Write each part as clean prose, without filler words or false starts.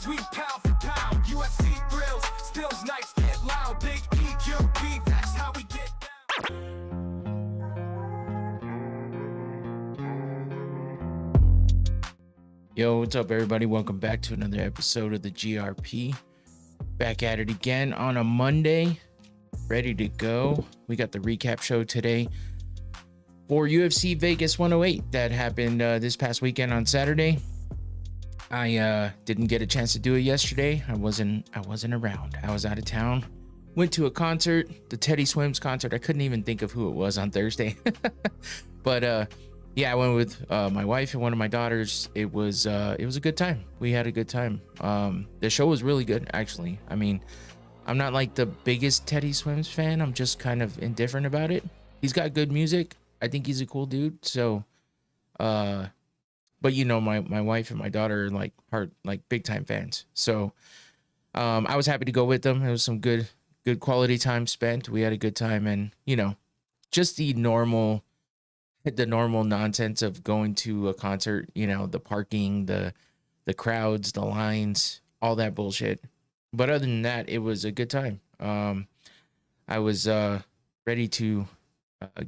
Prelims, we pound for pound. UFC thrills, stills nights get loud. Big EQB, that's how we get down. Yo, what's up, everybody? Welcome back to another episode of the GRP. Back at it again on a Monday, ready to go. We got the recap show today for UFC Vegas 108 that happened this past weekend on Saturday. I didn't get a chance to do it yesterday. I wasn't around. I was out of town. Went to a concert, the Teddy Swims concert. I couldn't even think of who it was on Thursday. But yeah, I went with my wife and one of my daughters. It was a good time. We had a good time. The show was really good, actually. I mean, I'm not like the biggest Teddy Swims fan. I'm just kind of indifferent about it. He's got good music. I think he's a cool dude. So, but you know, my wife and my daughter are like big time fans. So, I was happy to go with them. It was some good quality time spent. We had a good time, and you know, just the normal nonsense of going to a concert, you know, the parking, the crowds, the lines, all that bullshit. But other than that, it was a good time. I was ready to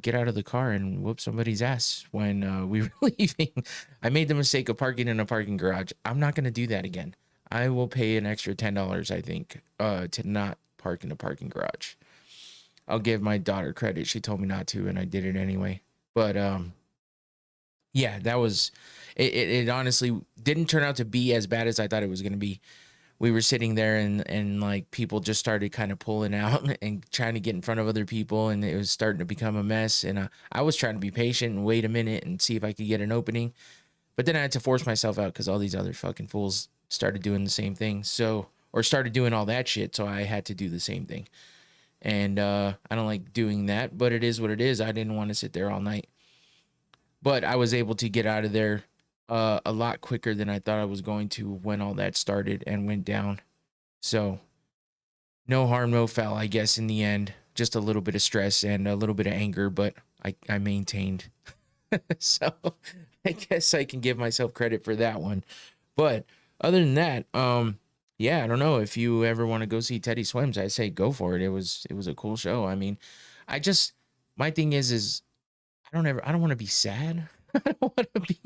get out of the car and whoop somebody's ass when we were leaving. I made the mistake of parking in a parking garage. I'm not going to do that again. I will pay an extra $10, I think, to not park in a parking garage. I'll give my daughter credit. She told me not to, and I did it anyway. But yeah, that was it. Honestly didn't turn out to be as bad as I thought it was going to be. We were sitting there and like people just started kind of pulling out and trying to get in front of other people, and it was starting to become a mess. And I was trying to be patient and wait a minute and see if I could get an opening. But then I had to force myself out because all these other fucking fools started doing the same thing. Or started doing all that shit. So I had to do the same thing. And I don't like doing that, but it is what it is. I didn't want to sit there all night. But I was able to get out of there a lot quicker than I thought I was going to when all that started and went down. So no harm, no foul, I guess, in the end. Just a little bit of stress and a little bit of anger, but I maintained. So I guess I can give myself credit for that one. But other than that, yeah, I don't know if you ever want to go see Teddy Swims. I say go for it. It was a cool show. I mean, my thing is I don't want to be sad. I don't want to be.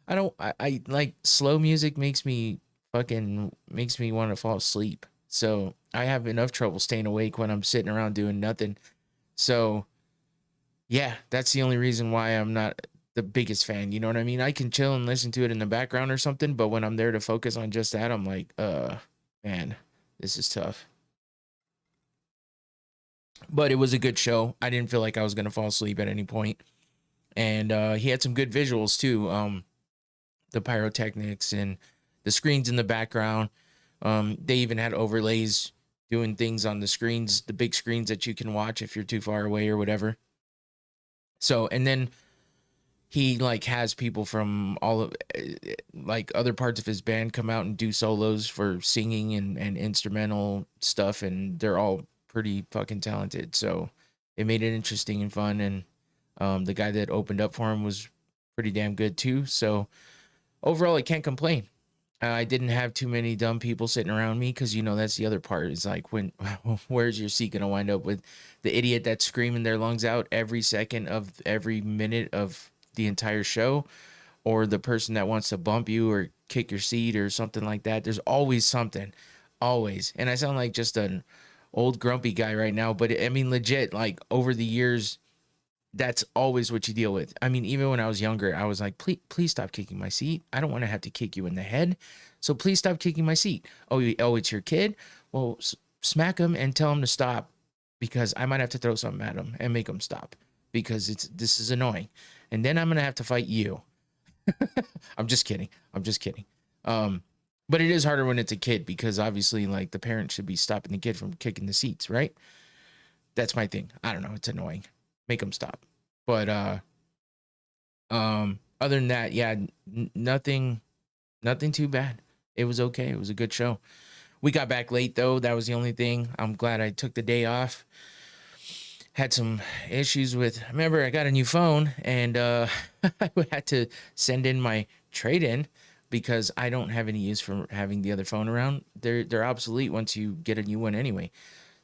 I like slow music makes me want to fall asleep. So I have enough trouble staying awake when I'm sitting around doing nothing. So yeah, that's the only reason why I'm not the biggest fan. You know what I mean? I can chill and listen to it in the background or something, but when I'm there to focus on just that, I'm like, man, this is tough. But it was a good show. I didn't feel like I was going to fall asleep at any point. And he had some good visuals too. The pyrotechnics and the screens in the background. They even had overlays doing things on the screens, the big screens that you can watch if you're too far away or whatever. So, and then he like has people from all of like other parts of his band come out and do solos for singing and instrumental stuff. And they're all pretty fucking talented. So it made it interesting and fun. And the guy that opened up for him was pretty damn good too. So overall, I can't complain. I didn't have too many dumb people sitting around me because, you know, that's the other part. Is like, where's your seat going to wind up with the idiot that's screaming their lungs out every second of every minute of the entire show, or the person that wants to bump you or kick your seat or something like that. There's always something, always. And I sound like just an old grumpy guy right now, but I mean, legit, like over the years, that's always what you deal with. I mean, even when I was younger, I was like, please stop kicking my seat. I don't want to have to kick you in the head. So please stop kicking my seat. Oh, it's your kid? Well, smack him and tell him to stop, because I might have to throw something at him and make him stop, because this is annoying. And then I'm going to have to fight you. I'm just kidding. But it is harder when it's a kid, because obviously like the parent should be stopping the kid from kicking the seats, right? That's my thing. I don't know. It's annoying. Make them stop. But other than that, yeah, nothing too bad. It was okay. It was a good show. We got back late though. That was the only thing. I'm glad I took the day off. Had some issues with, remember, I got a new phone, and I had to send in my trade-in. because I don't have any use for having the other phone around. They're obsolete once you get a new one anyway.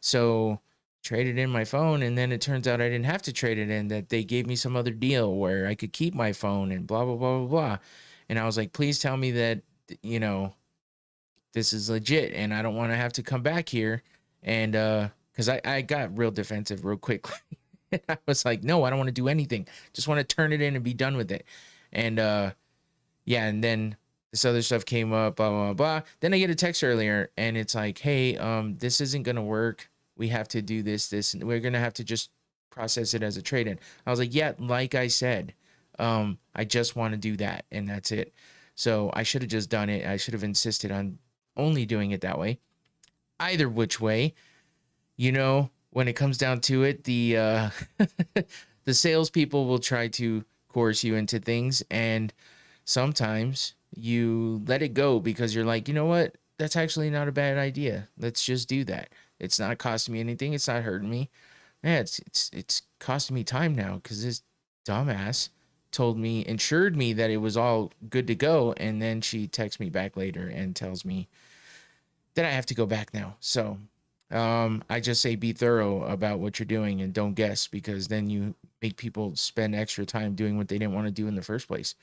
So traded in my phone, and then it turns out I didn't have to trade it in, that they gave me some other deal where I could keep my phone and blah blah blah blah blah. And I was like, please tell me that, you know, this is legit and I don't want to have to come back here. And because I got real defensive real quickly. I was like, no, I don't want to do anything, just want to turn it in and be done with it. And yeah, and then this other stuff came up, blah blah blah. Then I get a text earlier and it's like, hey, this isn't gonna work, we have to do this, and we're gonna have to just process it as a trade-in. I was like, yeah, like I said, I just want to do that, and that's it. So I should have just done it. I should have insisted on only doing it that way. Either which way, you know, when it comes down to it, the the salespeople will try to coerce you into things, and sometimes you let it go because you're like, you know what, that's actually not a bad idea. Let's just do that. It's not costing me anything. It's not hurting me. Yeah, it's costing me time now because this dumbass assured me that it was all good to go, and then she texts me back later and tells me that I have to go back now. So I just say be thorough about what you're doing and don't guess, because then you make people spend extra time doing what they didn't want to do in the first place.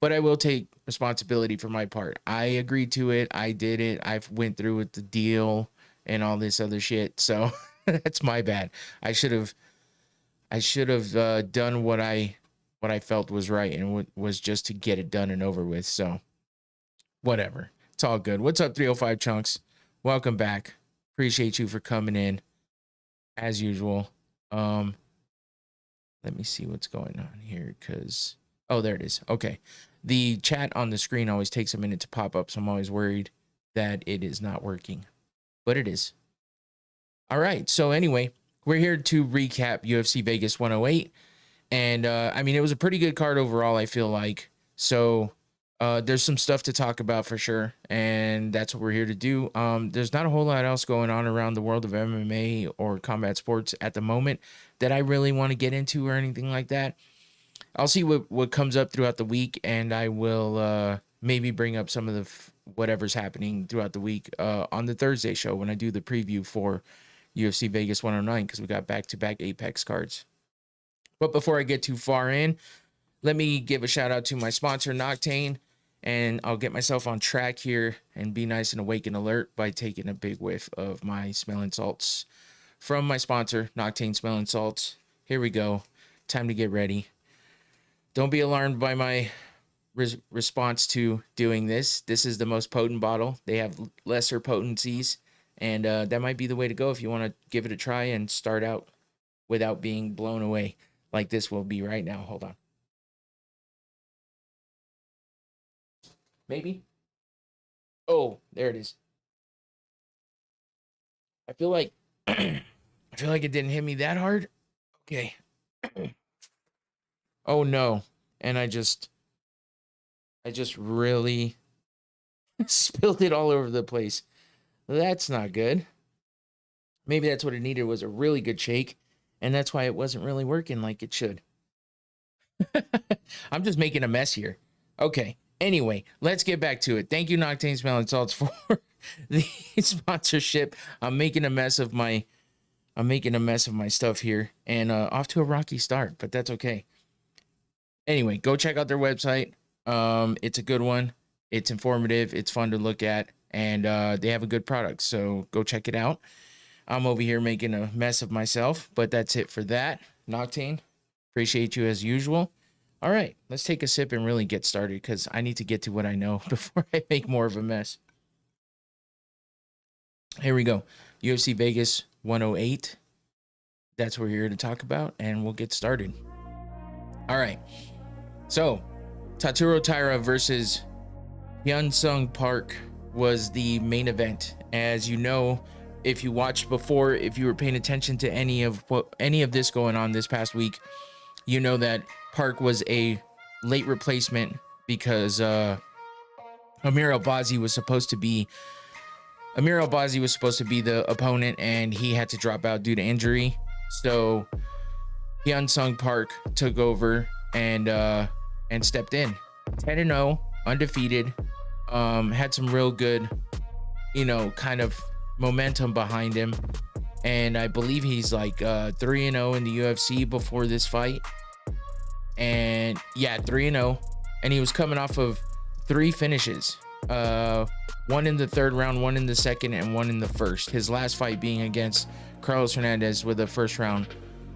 But I will take responsibility for my part. I agreed to it. I did it. I went through with the deal and all this other shit. So that's my bad. I should have done what I felt was right, and was just to get it done and over with. So whatever. It's all good. What's up, 305 Chunks? Welcome back. Appreciate you for coming in as usual. Let me see what's going on here, because oh, there it is. Okay. The chat on the screen always takes a minute to pop up, so I'm always worried that it is not working, but it is. All right. So anyway, we're here to recap UFC Vegas 108. And I mean, it was a pretty good card overall, I feel like. So there's some stuff to talk about for sure, and that's what we're here to do. There's not a whole lot else going on around the world of MMA or combat sports at the moment that I really want to get into or anything like that. I'll see what comes up throughout the week, and I will maybe bring up some of the whatever's happening throughout the week on the Thursday show when I do the preview for UFC Vegas 109, because we got back-to-back Apex cards. But before I get too far in, let me give a shout out to my sponsor, Noctane, and I'll get myself on track here and be nice and awake and alert by taking a big whiff of my smelling salts from my sponsor, Noctane Smelling Salts. Here we go. Time to get ready. Don't be alarmed by my response to doing this. This is the most potent bottle. They have lesser potencies, and that might be the way to go if you want to give it a try and start out without being blown away like this will be right now. Hold on. Maybe. Oh, there it is. I feel like it didn't hit me that hard. Okay. Oh no. And I just really spilled it all over the place. That's not good. Maybe that's what it needed, was a really good shake, and that's why it wasn't really working like it should. I'm just making a mess here. Okay. Anyway, let's get back to it. Thank you, Noctane Smelling Salts, for the sponsorship. I'm making a mess of my stuff here, and off to a rocky start, but that's okay. Anyway, go check out their website. It's a good one. It's informative. It's fun to look at, and they have a good product. So go check it out. I'm over here making a mess of myself, but that's it for that. Noctane, appreciate you as usual. All right, let's take a sip and really get started, because I need to get to what I know before I make more of a mess. Here we go. UFC Vegas 108. That's what we're here to talk about, and we'll get started. All right. So, Tatsuro Taira versus Hyun-Sung Park was the main event. As you know, if you watched before, if you were paying attention to any of this going on this past week, you know that Park was a late replacement because Amir Albazi was supposed to be the opponent, and he had to drop out due to injury. So Hyun-Sung Park took over and stepped in. 10-0. undefeated, had some real good, kind of momentum behind him. And I believe he's like 3-0 in the UFC before this fight. And yeah, 3-0. And he was coming off of 3 finishes. One in the third round, one in the second, and one in the first. His last fight being against Carlos Hernandez with a first round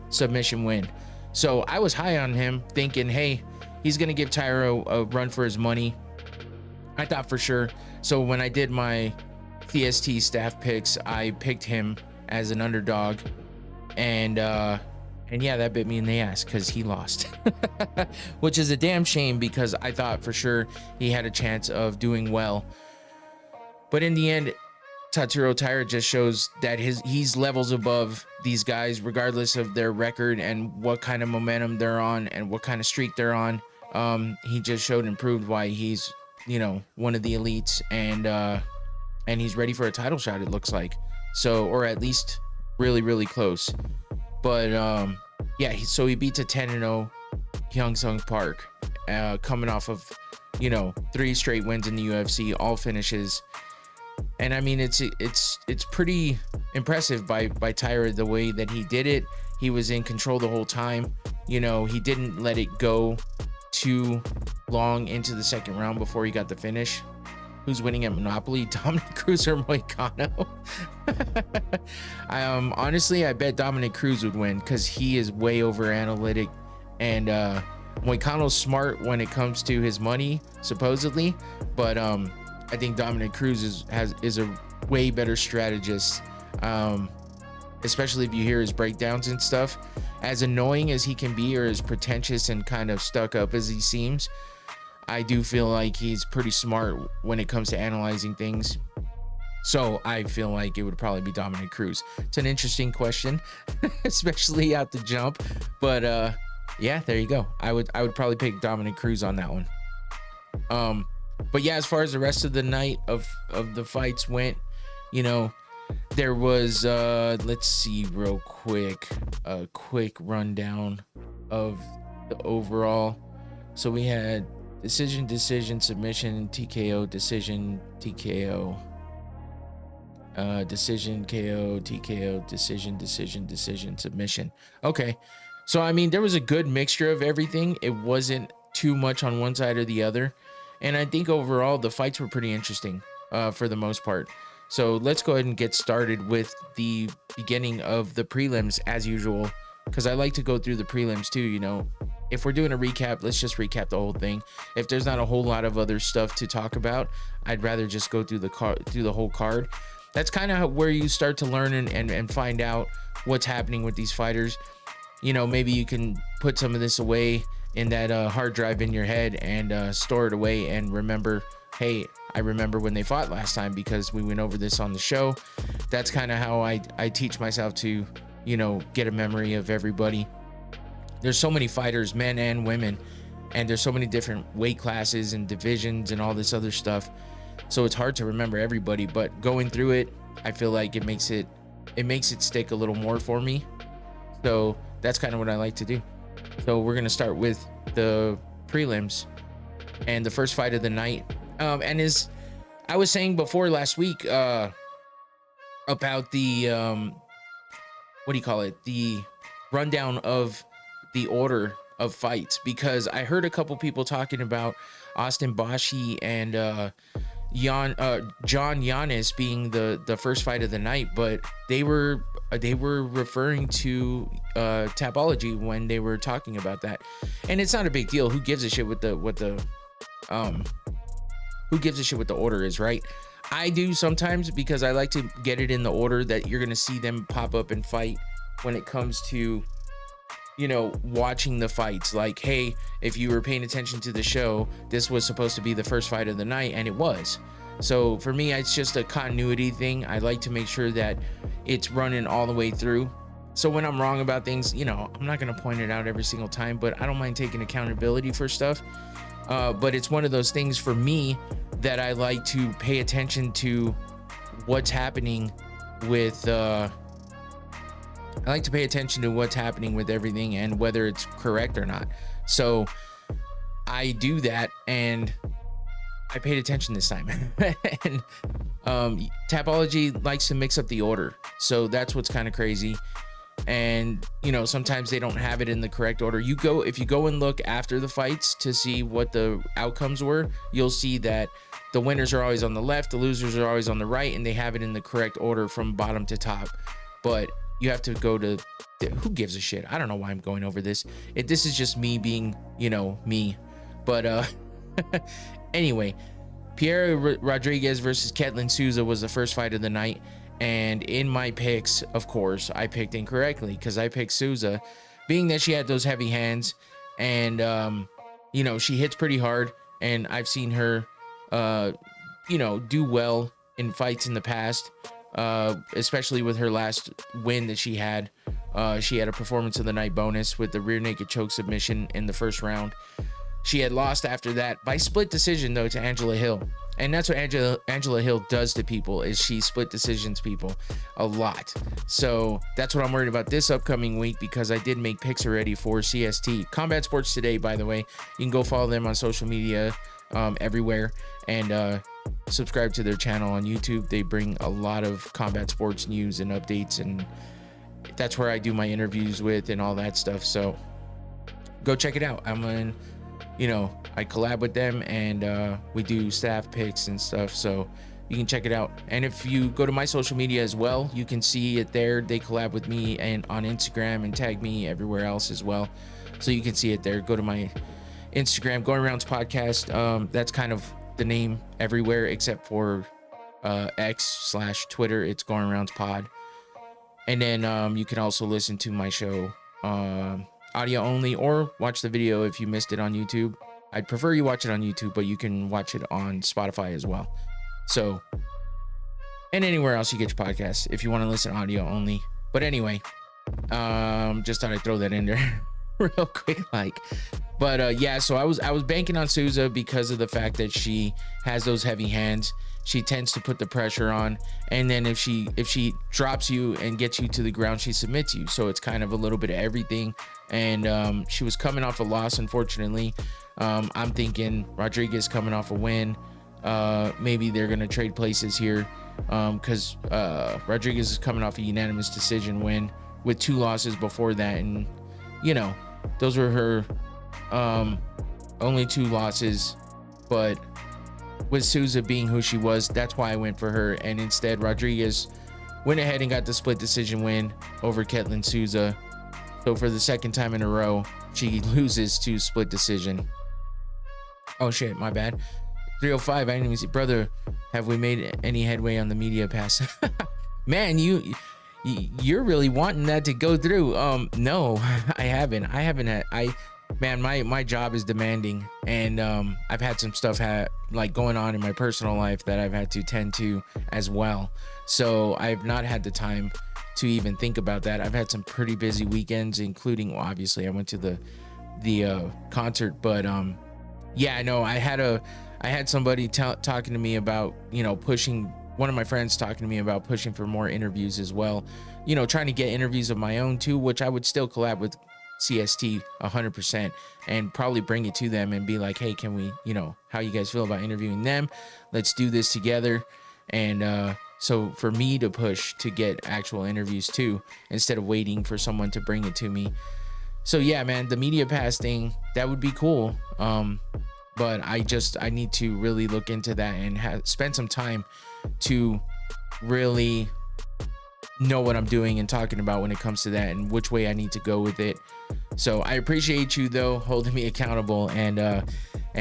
submission win. So I was high on him, thinking, hey, he's going to give Taira a run for his money. I thought for sure. So when I did my CST staff picks, I picked him as an underdog. And yeah, that bit me in the ass because he lost, which is a damn shame because I thought for sure he had a chance of doing well. But in the end, Tatsuro Taira just shows that he's levels above these guys, regardless of their record and what kind of momentum they're on and what kind of streak they're on. He just showed and proved why he's, one of the elites, and he's ready for a title shot, it looks like. So, or at least really, really close. But yeah, so he beats a 10-0 Hyung Sung Park, coming off of 3 straight wins in the UFC, all finishes. And I mean, it's pretty impressive by Taira, the way that he did it. He was in control the whole time. He didn't let it go too long into the second round before he got the finish. Who's winning at Monopoly, Dominic Cruz or Moicano? Honestly, I bet Dominic Cruz would win because he is way over analytic, and Moicano's smart when it comes to his money, supposedly. But I think Dominic Cruz is a way better strategist, especially if you hear his breakdowns and stuff. As annoying as he can be, or as pretentious and kind of stuck up as he seems, I do feel like he's pretty smart when it comes to analyzing things. So I feel like it would probably be Dominic Cruz. It's an interesting question, especially out the jump. But yeah, there you go. I would probably pick Dominic Cruz on that one. But yeah, as far as the rest of the night of the fights went, there was let's see real quick, a quick rundown of the overall. So we had decision, submission, TKO, decision, TKO, decision, KO, TKO, decision, submission. Okay. So, I mean, there was a good mixture of everything. It wasn't too much on one side or the other. And I think overall the fights were pretty interesting for the most part. So let's go ahead and get started with the beginning of the prelims as usual, because I like to go through the prelims too. If we're doing a recap, let's just recap the whole thing. If there's not a whole lot of other stuff to talk about, I'd rather just go through the whole card. That's kind of where you start to learn and find out what's happening with these fighters. Maybe you can put some of this away in that hard drive in your head and store it away and remember, hey, I remember when they fought last time because we went over this on the show. That's kind of how I teach myself to, get a memory of everybody. There's so many fighters, men and women, and there's so many different weight classes and divisions and all this other stuff. So it's hard to remember everybody, but going through it, I feel like it makes it stick a little more for me. So that's kind of what I like to do. So we're going to start with the prelims and the first fight of the night. And as I was saying before last week, about the, the rundown of the order of fights, because I heard a couple people talking about Austin Bashi and John Giannis being the first fight of the night, but they were referring to Tapology when they were talking about that, and it's not a big deal. Who gives a shit what the order is, right? I do sometimes because I like to get it in the order that you're gonna see them pop up and fight when it comes to watching the fights. Like, hey, if you were paying attention to the show, this was supposed to be the first fight of the night, and it was. So for me, it's just a continuity thing. I like to make sure that it's running all the way through. So when I'm wrong about things, I'm not going to point it out every single time, but I don't mind taking accountability for stuff. But it's one of those things for me that I like to pay attention to what's happening with I like to pay attention to what's happening with everything and whether it's correct or not. So I do that, and I paid attention this time. And Tapology likes to mix up the order, so that's what's kind of crazy. And you know, sometimes they don't have it in the correct order. If you go and look after the fights to see what the outcomes were, you'll see that the winners are always on the left, the losers are always on the right, and they have it in the correct order from bottom to top. But you have to go to, who gives a shit? I don't know why I'm going over this. This is just me being, you know, me. But anyway, Piera Rodriguez versus Ketlin Souza was the first fight of the night. And in my picks, of course, I picked incorrectly because I picked Souza, being that she had those heavy hands. And, you know, she hits pretty hard. And I've seen her, you know, do well in fights in the past, especially with her last win that she had. She had a performance of the night bonus with the rear naked choke submission in the first round. She had lost after that by split decision, though, to Angela Hill. And that's what Angela Hill does to people, is she split decisions people a lot. So that's what I'm worried about this upcoming week, because I did make picks already for CST. Combat Sports Today, by the way. You can go follow them on social media everywhere, and subscribe to their channel on YouTube. They bring a lot of combat sports news and updates, and that's where I do my interviews with and all that stuff. So go check it out. You know, I collab with them, and we do staff picks and stuff, so you can check it out. And if you go to my social media as well, you can see it there. They collab with me and on Instagram and tag me everywhere else as well, so you can see it there. Go to my Instagram, Going Rounds Podcast. That's kind of the name everywhere except for X/Twitter. It's Going Rounds Pod. And then you can also listen to my show audio only, or watch the video if you missed it on YouTube. I'd prefer you watch it on YouTube, but you can watch it on Spotify as well. So, and anywhere else you get your podcasts if you want to listen audio only. But anyway, just thought I'd throw that in there real quick, like. But yeah, so I was banking on Souza because of the fact that she has those heavy hands. She tends to put the pressure on, and then if she drops you and gets you to the ground, she submits you. So it's kind of a little bit of everything. And she was coming off a loss, unfortunately. I'm thinking Rodriguez coming off a win. Maybe they're gonna trade places here, because Rodriguez is coming off a unanimous decision win with 2 losses before that, and you know, those were her only 2 losses. But with Souza being who she was, that's why I went for her. And instead, Rodriguez went ahead and got the split decision win over Ketlin Souza. So for the second time in a row, she loses to split decision. Oh shit, my bad. 305, I didn't even see. Brother, have we made any headway on the media pass? Man, you're really wanting that to go through. No, I haven't had, man, my job is demanding, and I've had some stuff like going on in my personal life that I've had to tend to as well. So I've not had the time to even think about that. I've had some pretty busy weekends, including, well, obviously I went to the concert, but yeah, no, I had somebody talking to me about, you know, pushing, one of my friends talking to me about pushing for more interviews as well, you know, trying to get interviews of my own too, which I would still collab with CST 100% and probably bring it to them and be like, hey, can we, you know, how you guys feel about interviewing them? Let's do this together. And so for me to push to get actual interviews too, instead of waiting for someone to bring it to me. So yeah, man, the media pass thing, that would be cool. But I need to really look into that and spend some time to really know what I'm doing and talking about when it comes to that and which way I need to go with it. So I appreciate you though, holding me accountable and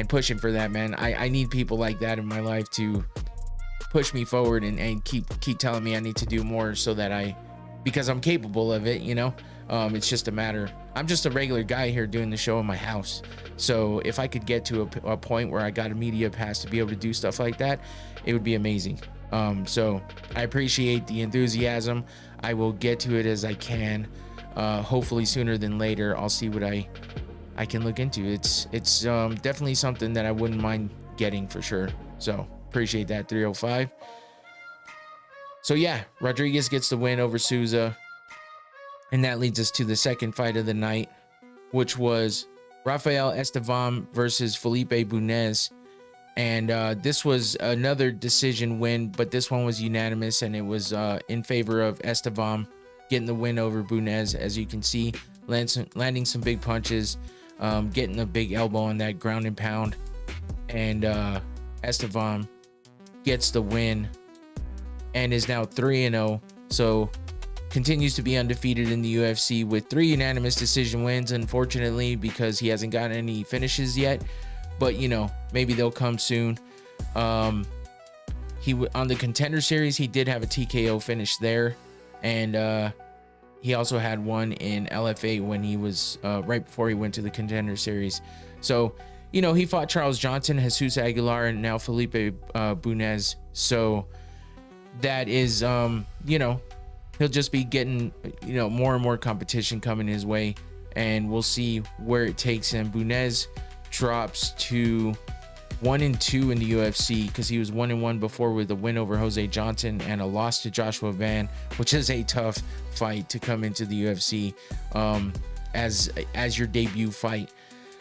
pushing for that, man. I need people like that in my life to push me forward and keep telling me I need to do more, so that because I'm capable of it, you know. It's just a matter, I'm just a regular guy here doing the show in my house. So if I could get to a point where I got a media pass to be able to do stuff like that, it would be amazing. So I appreciate the enthusiasm. I will get to it as I can. Hopefully sooner than later. I'll see what I can look into. It's definitely something that I wouldn't mind getting for sure. So appreciate that, 305. So yeah, Rodriguez gets the win over Souza. And that leads us to the second fight of the night, which was Rafael Estevam versus Felipe Bunez And this was another decision win, but this one was unanimous, and it was in favor of Estevam getting the win over Bunez. As you can see, landing some big punches, getting a big elbow on that ground and pound, and Estevam gets the win and is now 3-0. So continues to be undefeated in the UFC with 3 unanimous decision wins, unfortunately, because he hasn't gotten any finishes yet. But you know, maybe they'll come soon. On the Contender Series, he did have a TKO finish there, and he also had one in LFA when he was right before he went to the Contender Series. So you know, he fought Charles Johnson, Jesus Aguilar, and now Felipe Bunez. So that is you know, he'll just be getting, you know, more and more competition coming his way, and we'll see where it takes him. Bunez drops to 1-2 in the UFC because he was 1-1 before with a win over Jose Johnson and a loss to Joshua Van, which is a tough fight to come into the UFC as your debut fight.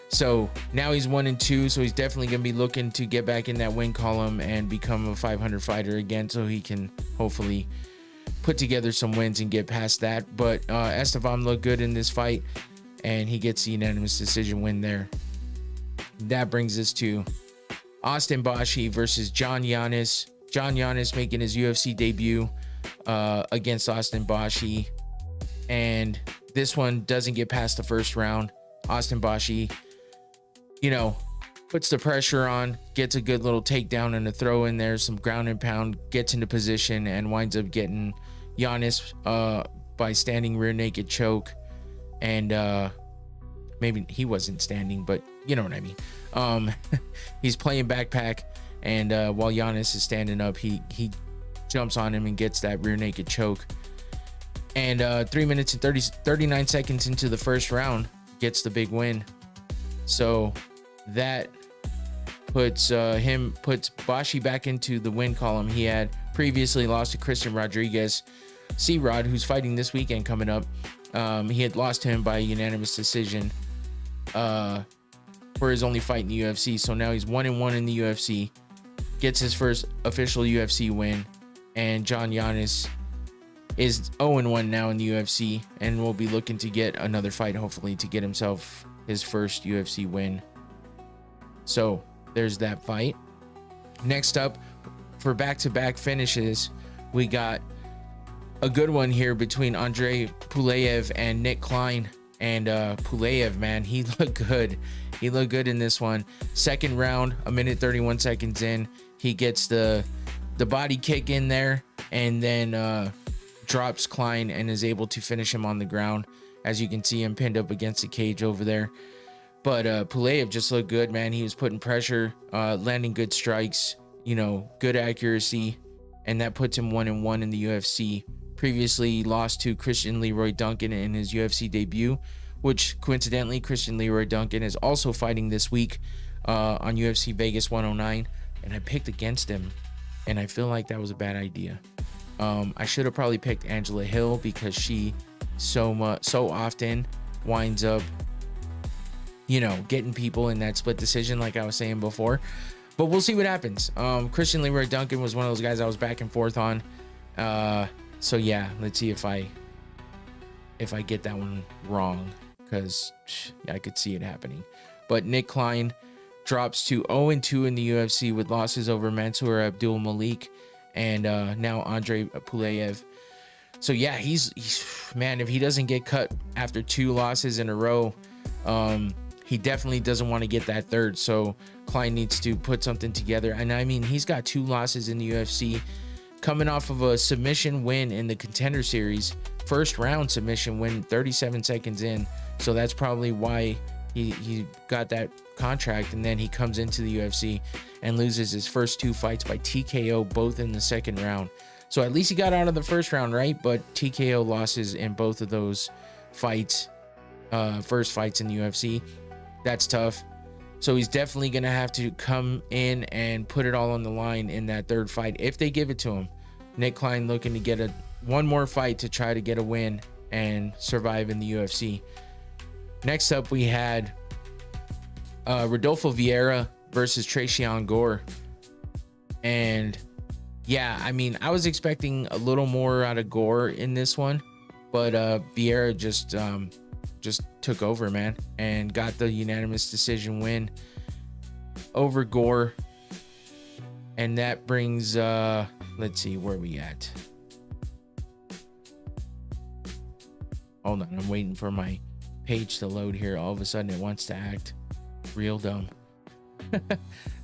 So now he's 1-2, so he's definitely gonna be looking to get back in that win column and become a 500 fighter again, so he can hopefully put together some wins and get past that. But Estevam looked good in this fight, and he gets the unanimous decision win there. That brings us to Austin Bashi versus John Yanis. John Yanis making his UFC debut against Austin Bashi, and this one doesn't get past the first round. Austin Bashi, you know, puts the pressure on, gets a good little takedown and a throw in there, some ground and pound, gets into position, and winds up getting Yanis by standing rear naked choke. And maybe he wasn't standing, but you know what I mean. He's playing backpack, and while Yanis is standing up, he jumps on him and gets that rear naked choke. And 3 minutes and 39 seconds into the first round, gets the big win. So that puts Bashi back into the win column. He had previously lost to Christian Rodriguez, C-Rod, who's fighting this weekend coming up. He had lost to him by unanimous decision for his only fight in the UFC. So now he's 1-1 in the UFC, gets his first official UFC win, and John Yanis is 0-1 now in the UFC, and will be looking to get another fight, hopefully, to get himself his first UFC win. So there's that fight. Next up, for back-to-back finishes, we got a good one here between Andrei Puleyev and Nick Klein. And Puleyev, man, he looked good. He looked good in this one. Second round, 1 minute 31 seconds in, he gets the body kick in there, and then drops Klein and is able to finish him on the ground. As you can see him pinned up against the cage over there. But Puleyev just looked good, man. He was putting pressure, landing good strikes, you know, good accuracy, and that puts him 1-1 in the UFC. Previously lost to Christian Leroy Duncan in his UFC debut, which coincidentally Christian Leroy Duncan is also fighting this week on UFC Vegas 109, and I picked against him, and I feel like that was a bad idea. I should have probably picked Angela Hill, because she so often winds up, you know, getting people in that split decision, like I was saying before. But we'll see what happens. Christian Leroy Duncan was one of those guys I was back and forth on. So yeah, let's see if I get that one wrong, because I could see it happening. But Nick Klein drops to 0-2 in the UFC with losses over Mansour Abdul Malik and now Andrei Puleyev. So yeah, he's man, if he doesn't get cut after 2 losses in a row, he definitely doesn't want to get that third. So Klein needs to put something together. And I mean, he's got 2 losses in the UFC, coming off of a submission win in the Contender Series, first round submission win 37 seconds in. So that's probably why he got that contract. And then he comes into the UFC and loses his first 2 fights by TKO, both in the second round. So at least he got out of the first round, right? But TKO losses in both of those fights, first fights in the UFC. That's tough. So he's definitely going to have to come in and put it all on the line in that third fight if they give it to him. Nick Klein looking to get one more fight to try to get a win and survive in the UFC. Next up, we had Rodolfo Vieira versus Tracion Gore. And yeah, I mean, I was expecting a little more out of Gore in this one, but Vieira just took over, man, and got the unanimous decision win over Gore. And that brings let's see where we at. Hold on, I'm waiting for my page to load here. All of a sudden it wants to act real dumb.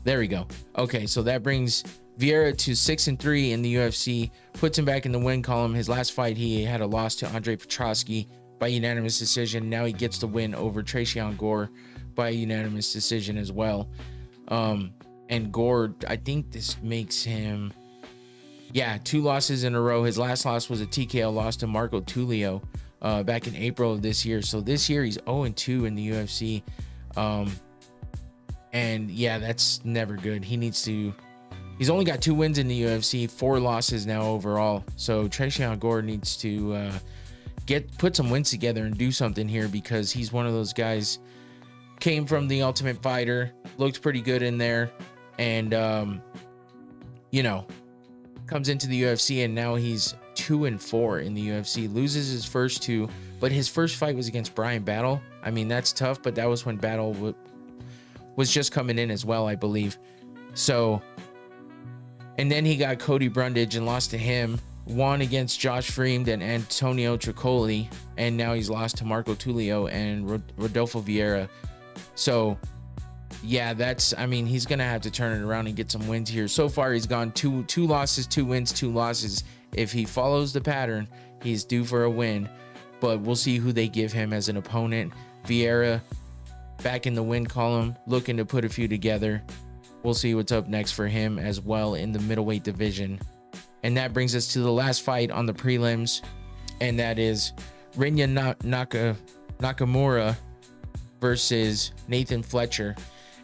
There we go. Okay, so that brings Vieira to 6-3 in the UFC, puts him back in the win column. His last fight, he had a loss to Andre Petroski by unanimous decision. Now he gets the win over Tracion Gore by unanimous decision as well. And Gore, I think this makes him, 2 losses in a row. His last loss was a TKO loss to Marco Tulio back in April of this year. So this year he's 0-2 in the UFC. And yeah, that's never good. He's only got 2 wins in the UFC, 4 losses now overall. So Tracion Gore needs to put some wins together and do something here, because he's one of those guys, came from the Ultimate Fighter, looked pretty good in there, and comes into the UFC, and now he's 2-4 in the UFC, loses his first 2, but his first fight was against Brian Battle. I mean, that's tough, but that was when Battle was just coming in as well, I believe. So, and then he got Cody Brundage and lost to him, won against Josh Freeman and Antonio Tricoli, and now he's lost to Marco Tulio and Rodolfo Vieira. So yeah, he's gonna have to turn it around and get some wins here. So far he's gone two losses, 2 wins, 2 losses. If he follows the pattern, he's due for a win, but we'll see who they give him as an opponent. Vieira back in the win column, looking to put a few together. We'll see what's up next for him as well in the middleweight division. And that brings us to the last fight on the prelims, and that is Rinya Nakamura versus Nathan Fletcher.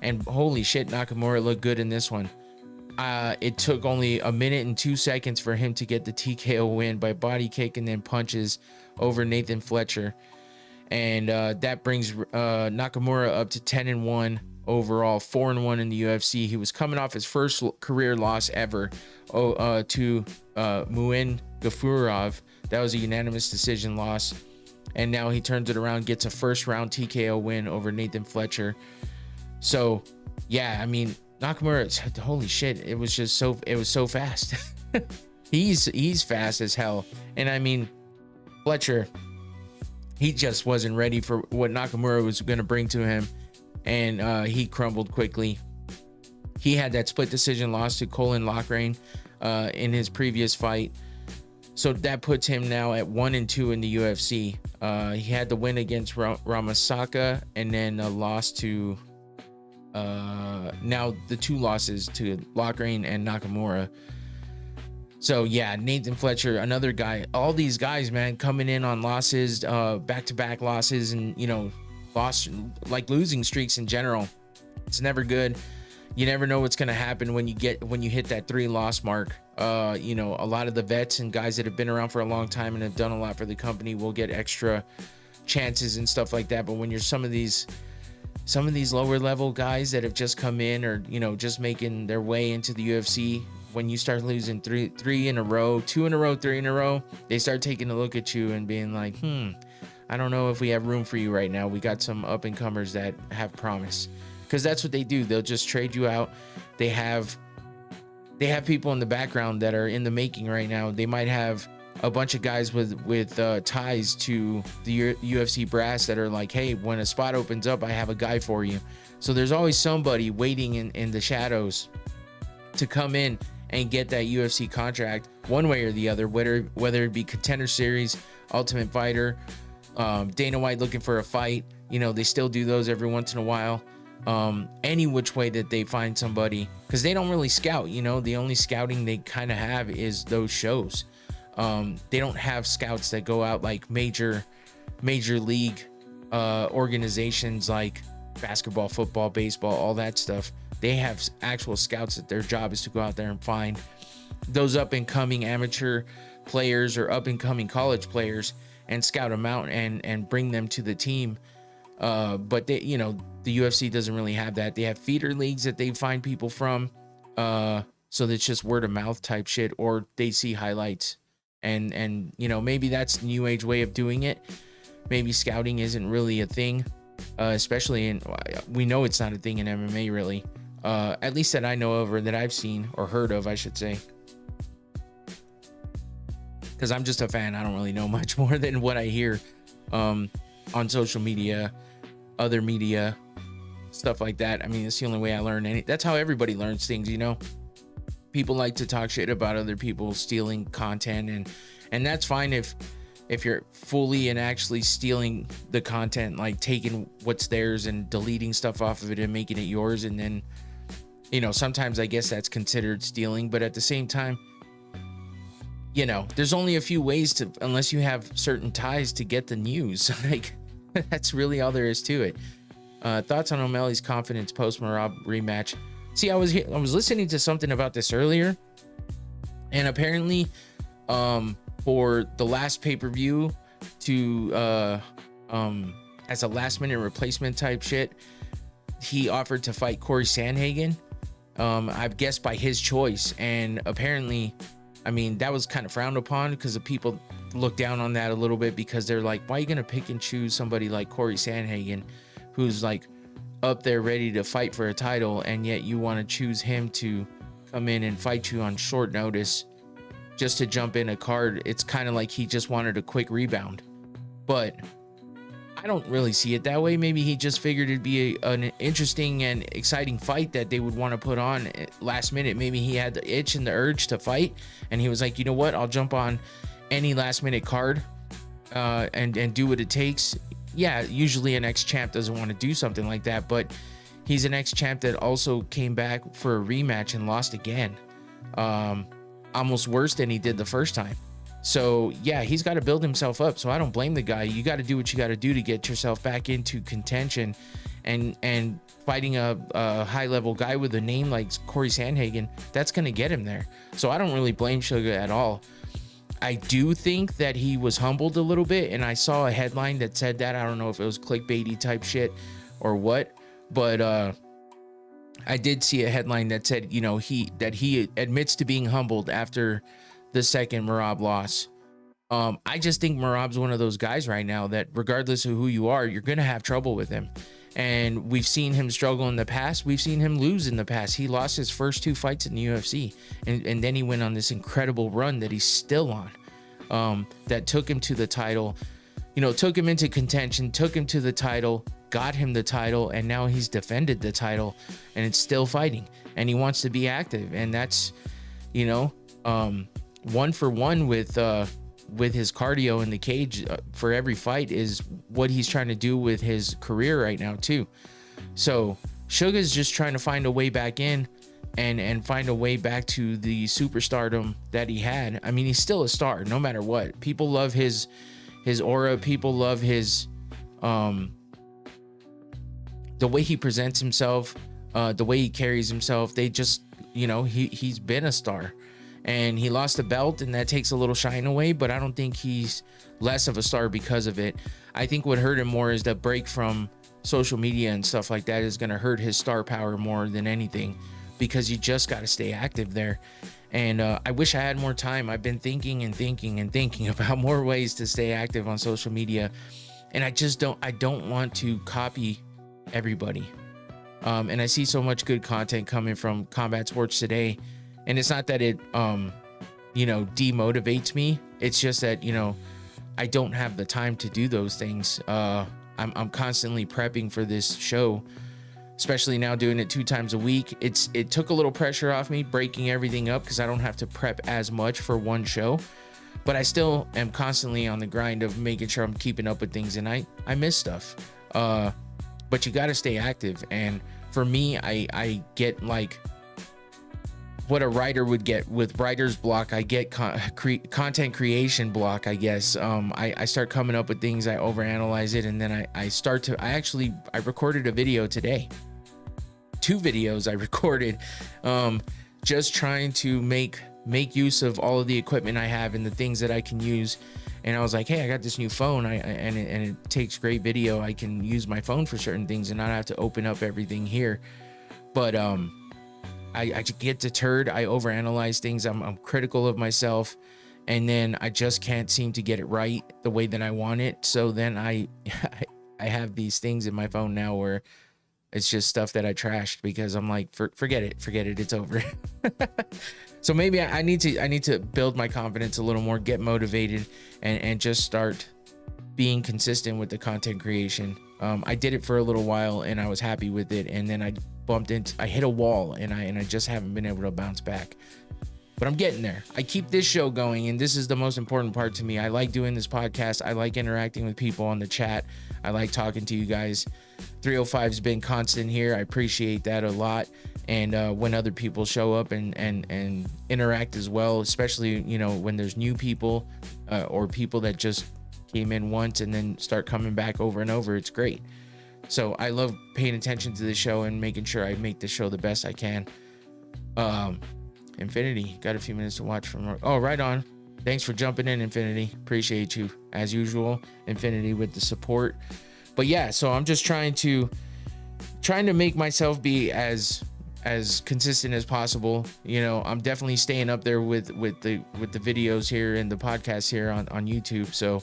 And holy shit, Nakamura looked good in this one. It took only 1 minute and 2 seconds for him to get the TKO win by body kick and then punches over Nathan Fletcher. And that brings Nakamura up to 10-1 overall, 4-1 in the UFC. He was coming off his first career loss ever to Muin Gafurov. That was a unanimous decision loss. And now he turns it around, gets a first round TKO win over Nathan Fletcher. So yeah, I mean, Nakamura, holy shit, it was so fast. he's fast as hell. And I mean, Fletcher, he just wasn't ready for what Nakamura was going to bring to him, and he crumbled quickly. He had that split decision loss to Colin Lochrain in his previous fight, so that puts him now at 1-2 in the UFC. He had the win against Ramasaka, and then a loss to now the 2 losses to Lochrain and Nakamura. So yeah, Nathan Fletcher, another guy. All these guys, man, coming in on losses, back-to-back losses, and losing streaks in general. It's never good. You never know what's gonna happen when you hit that 3-loss mark. A lot of the vets and guys that have been around for a long time and have done a lot for the company will get extra chances and stuff like that. But when you're some of these lower level guys that have just come in, or just making their way into the UFC, when you start losing three in a row, 2 in a row, 3 in a row, they start taking a look at you and being like, I don't know if we have room for you right now. We got some up and comers that have promise, because that's what they do. They'll just trade you out. They have people in the background that are in the making right now. They might have a bunch of guys with ties to the UFC brass that are like, hey, when a spot opens up, I have a guy for you. So there's always somebody waiting in the shadows to come in and get that UFC contract one way or the other, whether it be Contender Series, Ultimate Fighter, Dana White looking for a fight. They still do those every once in a while. Any which way that they find somebody, because they don't really scout. The only scouting they kind of have is those shows. They don't have scouts that go out like major league organizations like basketball, football, baseball, all that stuff. They have actual scouts that their job is to go out there and find those up and coming amateur players or up and coming college players and scout them out and bring them to the team But they, you know, the UFC doesn't really have that. They have feeder leagues that they find people from. So that's just word of mouth type shit, or they see highlights, and you know, maybe that's the new age way of doing it. Maybe scouting isn't really a thing, especially in, we know it's not a thing in MMA really, at least that I know of, or that I've seen or heard of, I should say. Because I'm just a fan. I don't really know much more than what I hear on social media, other media, stuff like that. I mean, it's the only way I learn that's how everybody learns things, you know. People like to talk shit about other people stealing content, and that's fine if you're fully and actually stealing the content, like taking what's theirs and deleting stuff off of it and making it yours. And then, you know, sometimes I guess that's considered stealing, but at the same time, you know, there's only a few ways to, unless you have certain ties, to get the news. Like, that's really all there is to it. Thoughts on O'Malley's confidence post Merab rematch? See, I was listening to something about this earlier, and apparently, for the last pay-per-view, to as a last-minute replacement type shit, he offered to fight Corey Sandhagen. I guess by his choice, and apparently, I mean, that was kind of frowned upon because the people look down on that a little bit, because they're like, why are you gonna pick and choose somebody like Corey Sandhagen, who's like up there ready to fight for a title, and yet you want to choose him to come in and fight you on short notice just to jump in a card? It's kind of like he just wanted a quick rebound, but I don't really see it that way. Maybe he just figured it'd be an interesting and exciting fight that they would want to put on last minute. Maybe he had the itch and the urge to fight, and he was like, you know what, I'll jump on any last minute card and do what it takes. Yeah, usually an ex-champ doesn't want to do something like that, but he's an ex-champ that also came back for a rematch and lost again, almost worse than he did the first time. So yeah, he's got to build himself up. So I don't blame the guy. You got to do what you got to do to get yourself back into contention, and fighting a high-level guy with a name like Corey Sandhagen, that's going to get him there. So I don't really blame Sugar at all. I do think that he was humbled a little bit, and I saw a headline that said that. I don't know if it was clickbaity type shit or what, but I did see a headline that said, you know, he admits to being humbled after the second Merab loss. I just think Merab's one of those guys right now that regardless of who you are, you're gonna have trouble with him. And we've seen him struggle in the past. We've seen him lose in the past. He lost his first 2 fights in the UFC. And then he went on this incredible run that he's still on, that took him to the title, you know, took him into contention, took him to the title, got him the title, and now he's defended the title, and it's still fighting. And he wants to be active. And that's, you know, 1 for 1 with his cardio in the cage for every fight is what he's trying to do with his career right now too. So Suga's just trying to find a way back in and find a way back to the superstardom that he had. I mean, he's still a star no matter what. People love his aura. People love his the way he presents himself, the way he carries himself. They just, you know, he's been a star. And he lost the belt, and that takes a little shine away, but I don't think he's less of a star because of it. I think what hurt him more is the break from social media and stuff like that is going to hurt his star power more than anything, because you just got to stay active there. And I wish I had more time. I've been thinking about more ways to stay active on social media, and I don't want to copy everybody. And I see so much good content coming from Combat Sports Today. And it's not that it, you know, demotivates me. It's just that, you know, I don't have the time to do those things. I'm constantly prepping for this show, especially now doing it 2 times a week. It took a little pressure off me breaking everything up, because I don't have to prep as much for one show. But I still am constantly on the grind of making sure I'm keeping up with things, and I miss stuff. But you got to stay active. And for me, I get like what a writer would get with writer's block. I get content creation block, I guess. I start coming up with things, I overanalyze it, and then I recorded a video today. 2 videos I recorded, just trying to make use of all of the equipment I have and the things that I can use, and I was like, hey, I got this new phone, and it takes great video. I can use my phone for certain things and not have to open up everything here. But I get deterred. I overanalyze things. I'm critical of myself, and then I just can't seem to get it right the way that I want it. So then I have these things in my phone now where it's just stuff that I trashed because I'm like, forget it, it's over. So maybe I need to build my confidence a little more, get motivated, and just start being consistent with the content creation. I did it for a little while and I was happy with it, and then I hit a wall, and I just haven't been able to bounce back. But I'm getting there. I keep this show going, and this is the most important part to me. I like doing this podcast. I like interacting with people on the chat. I like talking to you guys. 305's been constant here. I appreciate that a lot. And when other people show up and interact as well, especially, you know, when there's new people or people that just came in once and then start coming back over and over, it's great. So I love paying attention to the show and making sure I make the show the best I can. Infinity, got a few minutes to watch from. Oh, right on. Thanks for jumping in, Infinity. Appreciate you as usual, Infinity, with the support. But yeah, so I'm just trying to make myself be as consistent as possible. You know, I'm definitely staying up there with the videos here and the podcast here on YouTube. So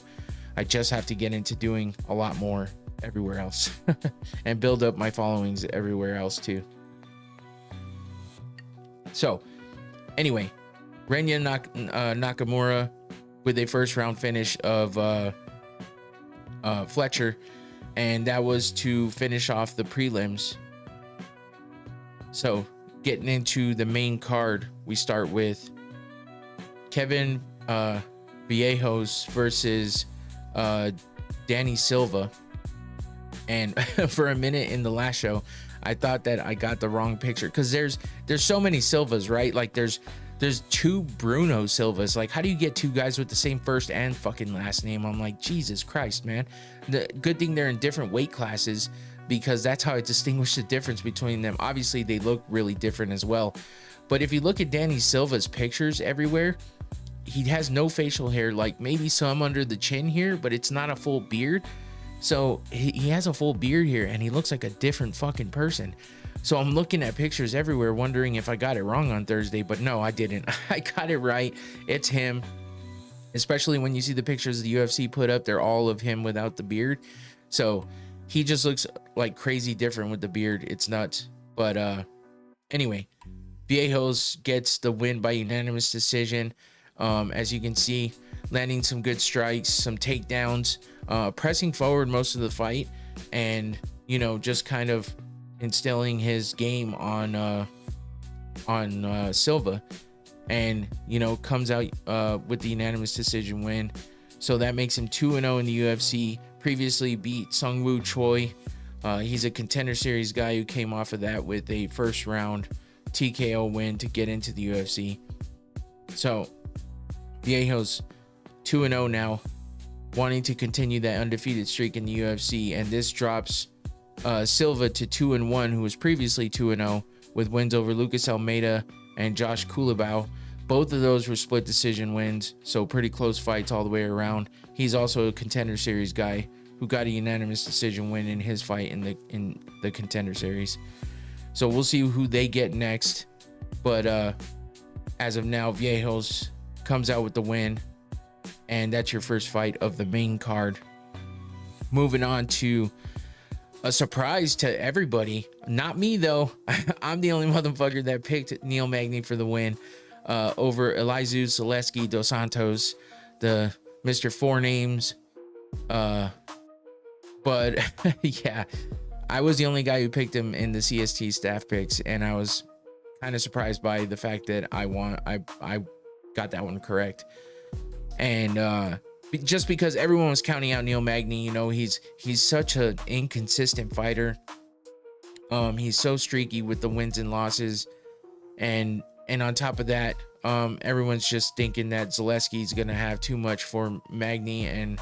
I just have to get into doing a lot more everywhere else and build up my followings everywhere else too. So anyway, Renya Nakamura with a first round finish of Fletcher, and that was to finish off the prelims. So getting into the main card, we start with Kevin Vallejos versus Danny Silva. And for a minute in the last show, I thought that I got the wrong picture, because there's so many Silvas, right? Like there's two Bruno Silvas. Like, how do you get two guys with the same first and fucking last name? I'm like, Jesus Christ, man. The good thing they're in different weight classes, because that's how I distinguish the difference between them. Obviously, they look really different as well. But if you look at Danny Silva's pictures everywhere, he has no facial hair, like maybe some under the chin here, but it's not a full beard. So he has a full beard here, and he looks like a different fucking person. So I'm looking at pictures everywhere, wondering if I got it wrong on Thursday, but no, I didn't. I got it right. It's him. Especially when you see the pictures the UFC put up, they're all of him without the beard. So he just looks like crazy different with the beard. It's nuts. But anyway, Vallejos gets the win by unanimous decision. As you can see, landing some good strikes, some takedowns, pressing forward most of the fight, and, you know, just kind of instilling his game on Silva, and, you know, comes out with the unanimous decision win. So that makes him 2-0 in the UFC. Previously beat Sung Woo Choi. He's a Contender Series guy who came off of that with a first round TKO win to get into the UFC. So Vallejos 2-0 now, wanting to continue that undefeated streak in the UFC, and this drops Silva to 2-1, who was previously 2-0 with wins over Lucas Almeida and Josh Kulabau. Both of those were split decision wins, so pretty close fights all the way around. He's also a Contender Series guy who got a unanimous decision win in his fight in the Contender Series. So we'll see who they get next. But as of now, Vallejos comes out with the win, and that's your first fight of the main card. Moving on to a surprise to everybody, not me though. I'm the only motherfucker that picked Neil Magny for the win over Elizeu Zaleski dos Santos, the Mr. Four Names. But yeah, I was the only guy who picked him in the CST staff picks, and I was kind of surprised by the fact that I got that one correct. And just because everyone was counting out Neil Magny, you know, he's such an inconsistent fighter. He's so streaky with the wins and losses, and on top of that, everyone's just thinking that Zaleski's gonna have too much for Magny. And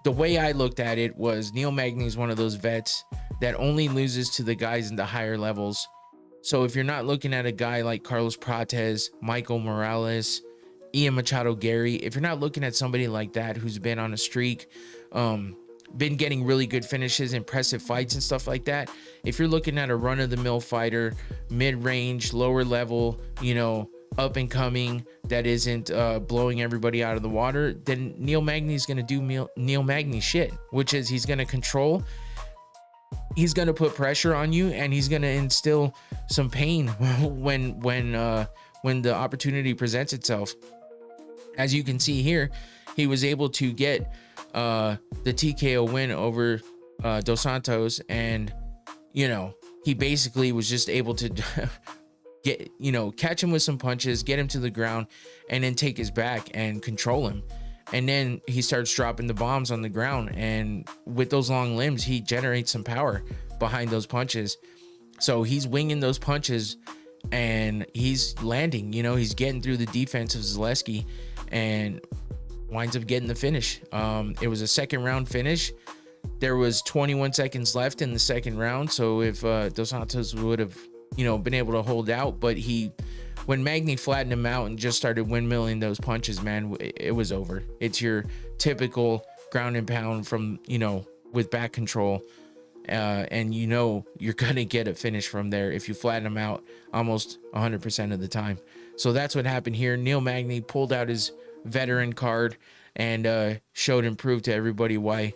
the way I looked at it was, Neil Magny is one of those vets that only loses to the guys in the higher levels. So if you're not looking at a guy like Carlos Prates, Michael Morales, Ian Machado Gary, if you're not looking at somebody like that who's been on a streak, been getting really good finishes, impressive fights and stuff like that, if you're looking at a run-of-the-mill fighter, mid-range, lower level, you know, up and coming, that isn't blowing everybody out of the water, then Neil Magny's gonna do Neil Magny shit, which is he's gonna control, he's gonna put pressure on you, and he's gonna instill some pain when the opportunity presents itself. As you can see here, he was able to get the TKO win over Dos Santos, and you know, he basically was just able to get, you know, catch him with some punches, get him to the ground, and then take his back and control him. And then he starts dropping the bombs on the ground, and with those long limbs, he generates some power behind those punches. So he's winging those punches and he's landing, you know, he's getting through the defense of Zaleski and winds up getting the finish. It was a second round finish. There was 21 seconds left in the second round. So if Dos Santos would have, you know, been able to hold out, but when Magny flattened him out and just started windmilling those punches, man, it was over. It's your typical ground and pound from, you know, with back control. And you know, you're going to get a finish from there if you flatten him out almost 100% of the time. So that's what happened here. Neil Magny pulled out his veteran card and showed and proved to everybody why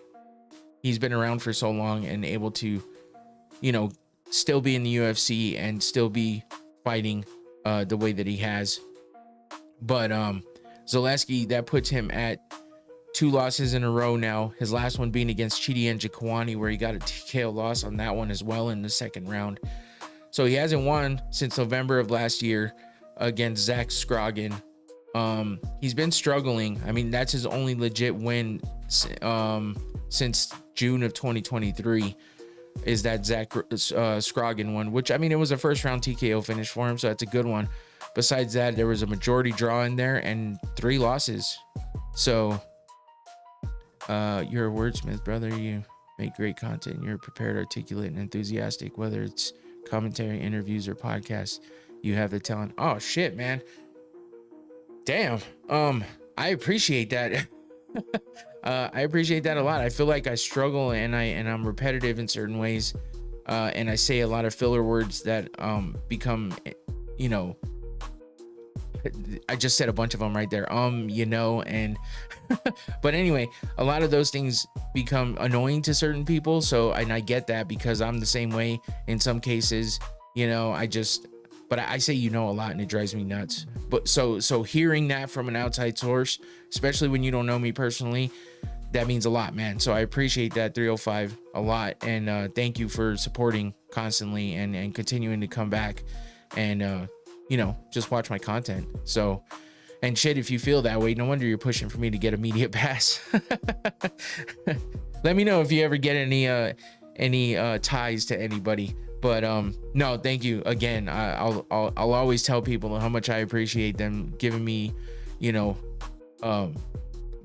he's been around for so long and able to, you know, still be in the UFC and still be fighting the way that he has. But Zaleski, that puts him at 2 losses in a row now. His last one being against Chidi Njokuani, where he got a TKO loss on that one as well in the second round. So he hasn't won since November of last year against Zach Scroggin. He's been struggling. I mean, that's his only legit win since June of 2023. Is that Zach Scroggin one, which, I mean, it was a first round TKO finish for him, so that's a good one. Besides that, there was a majority draw in there and 3 losses. So you're a wordsmith, brother. You make great content. You're prepared, articulate, and enthusiastic, whether it's commentary, interviews, or podcasts. You have the talent. Oh shit, man. Damn. I appreciate that. I appreciate that a lot. I feel like I struggle and I'm repetitive in certain ways, and I say a lot of filler words that become, you know, I just said a bunch of them right there. You know, and but anyway, a lot of those things become annoying to certain people. So, and I get that because I'm the same way in some cases. You know, but I say, you know, a lot, and it drives me nuts. But so hearing that from an outside source, especially when you don't know me personally, that means a lot, man. So I appreciate that, 305, a lot. And thank you for supporting constantly and continuing to come back and, you know, just watch my content. So, and shit, if you feel that way, no wonder you're pushing for me to get immediate pass. Let me know if you ever get any ties to anybody. But no, thank you again. I'll always tell people how much I appreciate them giving me, you know,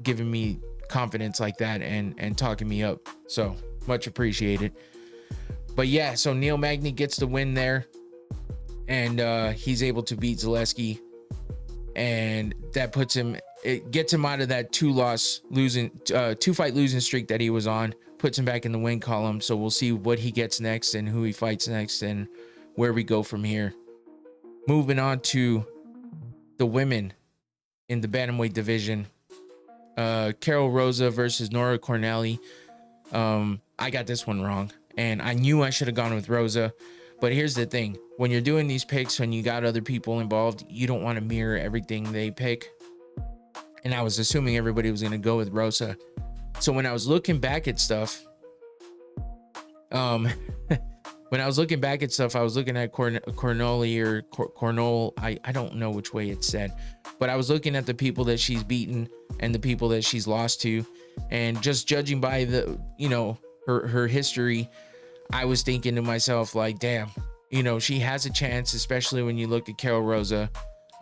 giving me confidence like that and talking me up. So much appreciated. But yeah, so Neil Magny gets the win there, and he's able to beat Zaleski, and that puts him, it gets him out of that 2-fight losing streak that he was on. Puts him back in the win column. So we'll see what he gets next and who he fights next and where we go from here. Moving on to the women in the bantamweight division. Carol Rosa versus Nora Cornelli. I got this one wrong, and I knew I should have gone with Rosa. But here's the thing. When you're doing these picks, when you got other people involved, you don't want to mirror everything they pick. And I was assuming everybody was going to go with Rosa. So when I was looking back at stuff, I was looking at Cornoli or Cornol. I don't know which way it's said, but I was looking at the people that she's beaten and the people that she's lost to, and just judging by the, you know, her history, I was thinking to myself, like, damn, you know, she has a chance, especially when you look at Carol Rosa.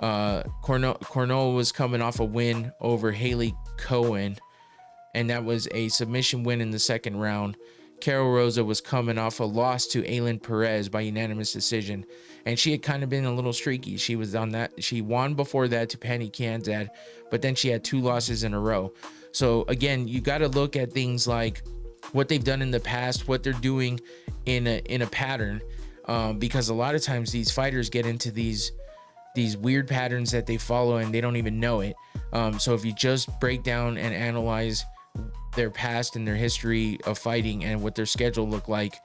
Cornol was coming off a win over Haley Cohen, and that was a submission win in the second round. Carol Rosa was coming off a loss to Aylin Perez by unanimous decision, and she had kind of been a little streaky. She was on that. She won before that to Penny Kianzad, but then she had 2 losses in a row. So again, you got to look at things like what they've done in the past, what they're doing in a pattern, because a lot of times these fighters get into these weird patterns that they follow and they don't even know it. So if you just break down and analyze their past and their history of fighting and what their schedule looked like,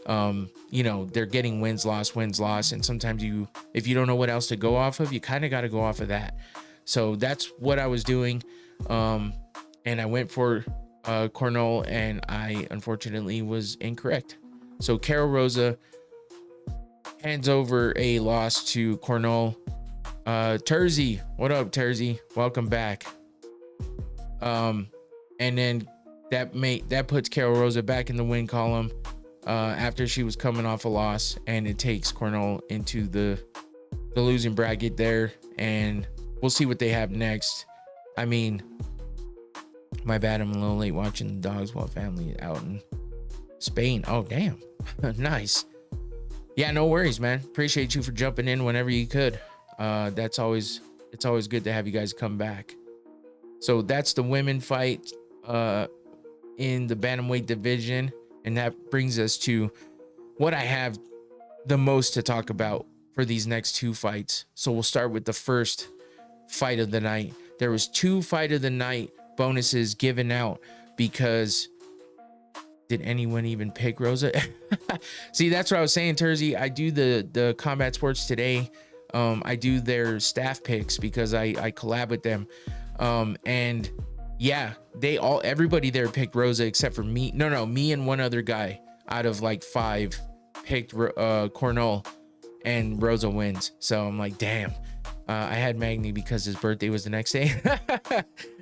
you know, they're getting wins, loss, and sometimes if you don't know what else to go off of, you kind of got to go off of that. So that's what I was doing, and I went for Cornell, and I unfortunately was incorrect. So Carol Rosa hands over a loss to Cornell. Terzi, what up, Terzi? Welcome back. And then that puts Carol Rosa back in the win column after she was coming off a loss, and it takes Cornell into the losing bracket there, and we'll see what they have next. I mean, my bad, I'm a little late watching the dogs while family out in Spain. Oh, damn. Nice. Yeah, no worries, man. Appreciate you for jumping in whenever you could. It's always good to have you guys come back. So that's the women fight in the bantamweight division, and that brings us to what I have the most to talk about for these next 2 fights. So we'll start with the first fight of the night. There was 2 fight of the night bonuses given out because did anyone even pick Rosa? See, that's what I was saying, Terzi. I do the Combat Sports Today. I do their staff picks because I collab with them. And yeah, everybody there picked Rosa except for me. No, me and one other guy out of like 5 picked Cornell, and Rosa wins. So I'm like, damn. I had Magny because his birthday was the next day.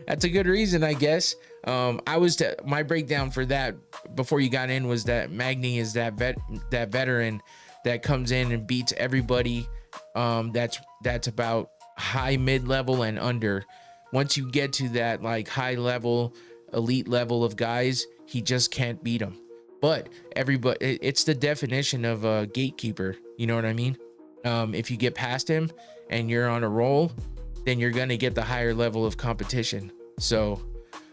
That's a good reason, I guess. My breakdown for that before you got in was that Magny is that veteran that comes in and beats everybody. That's about high, mid-level, and under. Once you get to that like high level, elite level of guys, he just can't beat them. But everybody, it's the definition of a gatekeeper. You know what I mean? If you get past him and you're on a roll, then you're gonna get the higher level of competition. So,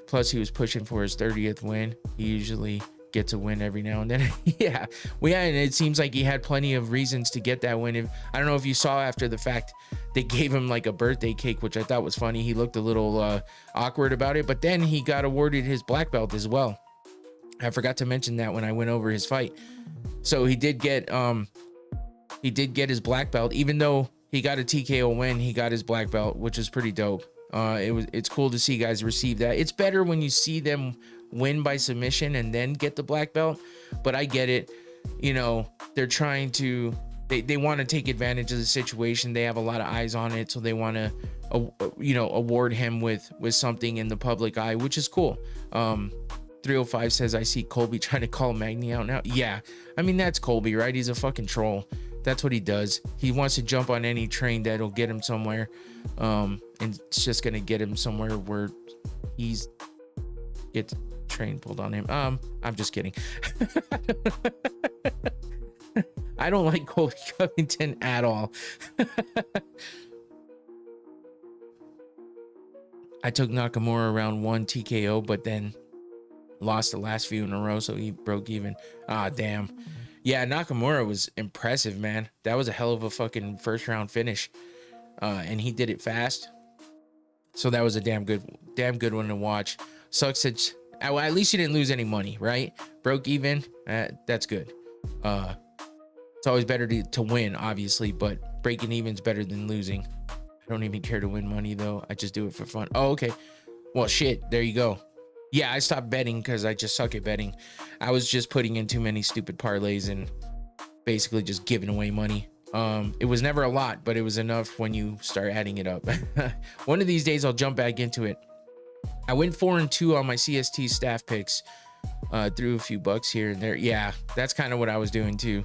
plus he was pushing for his 30th win. He usually gets a win every now and then. Yeah, and it seems like he had plenty of reasons to get that win. I don't know if you saw after the fact, they gave him like a birthday cake, which I thought was funny. He looked a little awkward about it, but then he got awarded his black belt as well. I forgot to mention that when I went over his fight. So he did get his black belt, even though he got a TKO win. He got his black belt, which is pretty dope. It's cool to see guys receive that. It's better when you see them win by submission and then get the black belt, but I get it. You know, they're trying to, they want to take advantage of the situation. They have a lot of eyes on it, so they want to award him with something in the public eye, which is cool. 305 says, I see Colby trying to call Magny out now. Yeah, I mean, that's Colby, right? He's a fucking troll. That's what he does. He wants to jump on any train that'll get him somewhere, and it's just gonna get him somewhere where he's gets train pulled on him. I'm just kidding. I don't like Colby Covington at all. I took Nakamura around 1 TKO, but then lost the last few in a row, so he broke even. Ah, damn. Yeah, Nakamura was impressive, man. That was a hell of a fucking first round finish, and he did it fast. So that was a damn good one to watch. Sucks that at least you didn't lose any money, right? Broke even. That's good. It's always better to win, obviously, but breaking even's better than losing. I don't even care to win money though. I just do it for fun. Oh, okay. Well, shit. There you go. Yeah, I stopped betting because I just suck at betting. I was just putting in too many stupid parlays and basically just giving away money. It was never a lot, but it was enough when you start adding it up. One of these days I'll jump back into it. I went 4-2 on my CST staff picks. Threw a few bucks here and there. Yeah, that's kind of what I was doing too.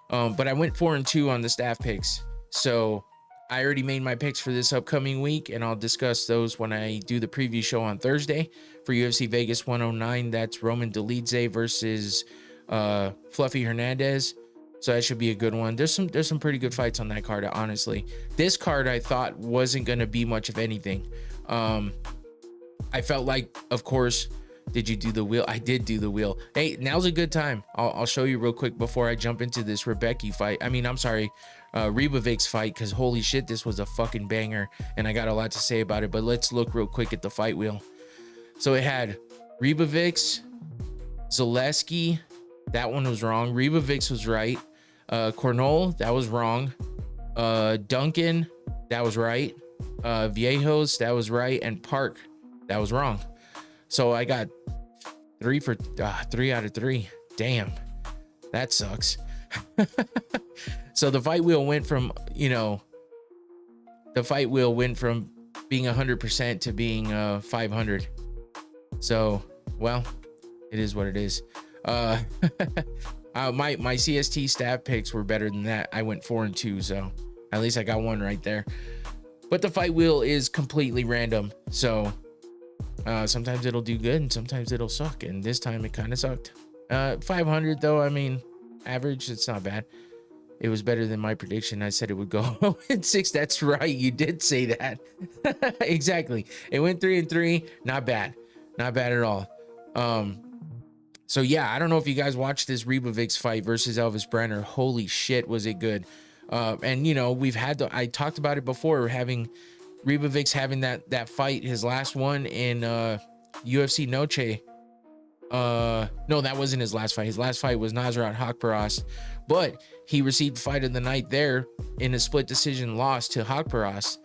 But I went 4-2 on the staff picks. So I already made my picks for this upcoming week, and I'll discuss those when I do the preview show on Thursday for UFC Vegas 109. That's Roman Dolidze versus Fluffy Hernandez. So that should be a good one. There's some pretty good fights on that card, honestly. This card I thought wasn't going to be much of anything. I felt like, of course, did you do the wheel? I did do the wheel. Hey, now's a good time. I'll show you real quick before I jump into this Rebecki fight. Ribovics fight, because holy shit, this was a fucking banger, and I got a lot to say about it. But let's look real quick at the fight wheel. So it had Ribovics, Zaleski, that one was wrong. Ribovics was right. Cornol, that was wrong. Duncan, that was right. Viejos, that was right. And Park, that was wrong. So I got 3 out of 3. Damn, that sucks. So the fight wheel went from, being 100% to being 500. So, well, it is what it is. My CST staff picks were better than that. I went 4-2, so at least I got one right there. But the fight wheel is completely random, so sometimes it'll do good and sometimes it'll suck, and this time it kind of sucked. 500 though, I mean, average, it's not bad. It was better than my prediction. I said it would go 0-6. That's right, you did say that. Exactly. It went 3-3. Not bad at all. So yeah, I don't know if you guys watched this Ribovics fight versus Elvis Brener. Holy shit, was it good. And we've had I talked about it before, having Ribovics having that fight, his last one in UFC Noche. No, that wasn't his last fight. His last fight was Nasrat Haqparast, but he received fight of the night there in a split decision loss to Haqparast.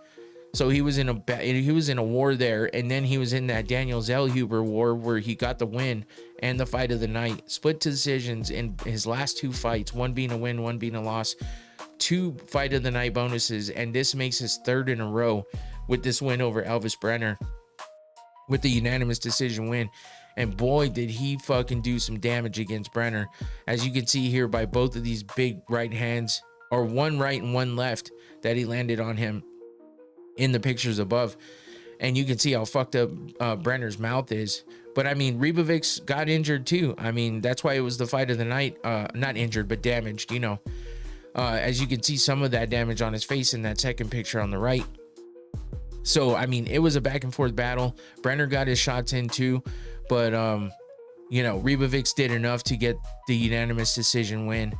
So he was in a war there, and then he was in that Daniel Zellhuber war where he got the win and the fight of the night. Split decisions in his last 2 fights, one being a win, one being a loss. 2 fight of the night bonuses, and this makes his 3rd in a row with this win over Elvis Brener with the unanimous decision win. And boy, did he fucking do some damage against Brener. As you can see here by both of these big right hands, or one right and one left, that he landed on him in the pictures above. And you can see how fucked up Brenner's mouth is. But I mean, Ribovics got injured too. I mean, that's why it was the fight of the night. Not injured, but damaged, as you can see some of that damage on his face in that second picture on the right. So, I mean, it was a back and forth battle. Brener got his shots in too, but, Ribovics did enough to get the unanimous decision win,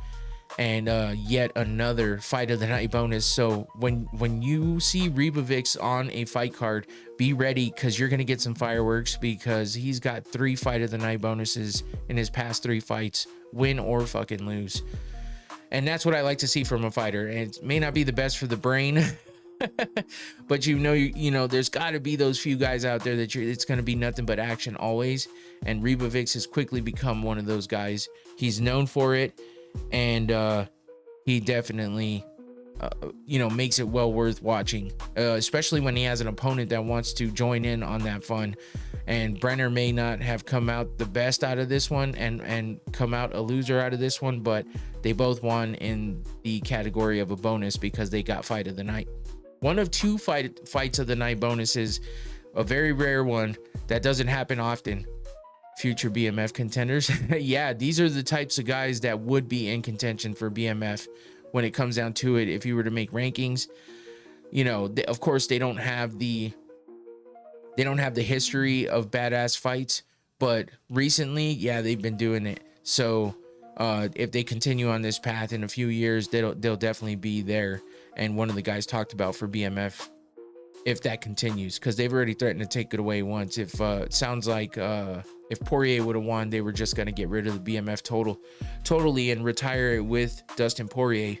and yet another fight of the night bonus. So when you see Ribovics on a fight card, be ready, because you're going to get some fireworks, because he's got 3 fight of the night bonuses in his past 3 fights, win or fucking lose. And that's what I like to see from a fighter. And it may not be the best for the brain, but there's got to be those few guys out there that it's going to be nothing but action always. And Ribovics has quickly become one of those guys. He's known for it, and he definitely, makes it well worth watching, especially when he has an opponent that wants to join in on that fun. And Brener may not have come out the best out of this one and come out a loser out of this one, but they both won in the category of a bonus because they got fight of the night. One of 2 fights of the night bonuses, a very rare one that doesn't happen often. Future BMF contenders. Yeah, these are the types of guys that would be in contention for BMF when it comes down to it. If you were to make rankings, of course they don't have the history of badass fights, but recently, yeah, they've been doing it. So if they continue on this path in a few years, they'll definitely be there. And one of the guys talked about for BMF, if that continues, because they've already threatened to take it away once. If it sounds like if Poirier would have won, they were just going to get rid of the BMF totally and retire it with Dustin Poirier.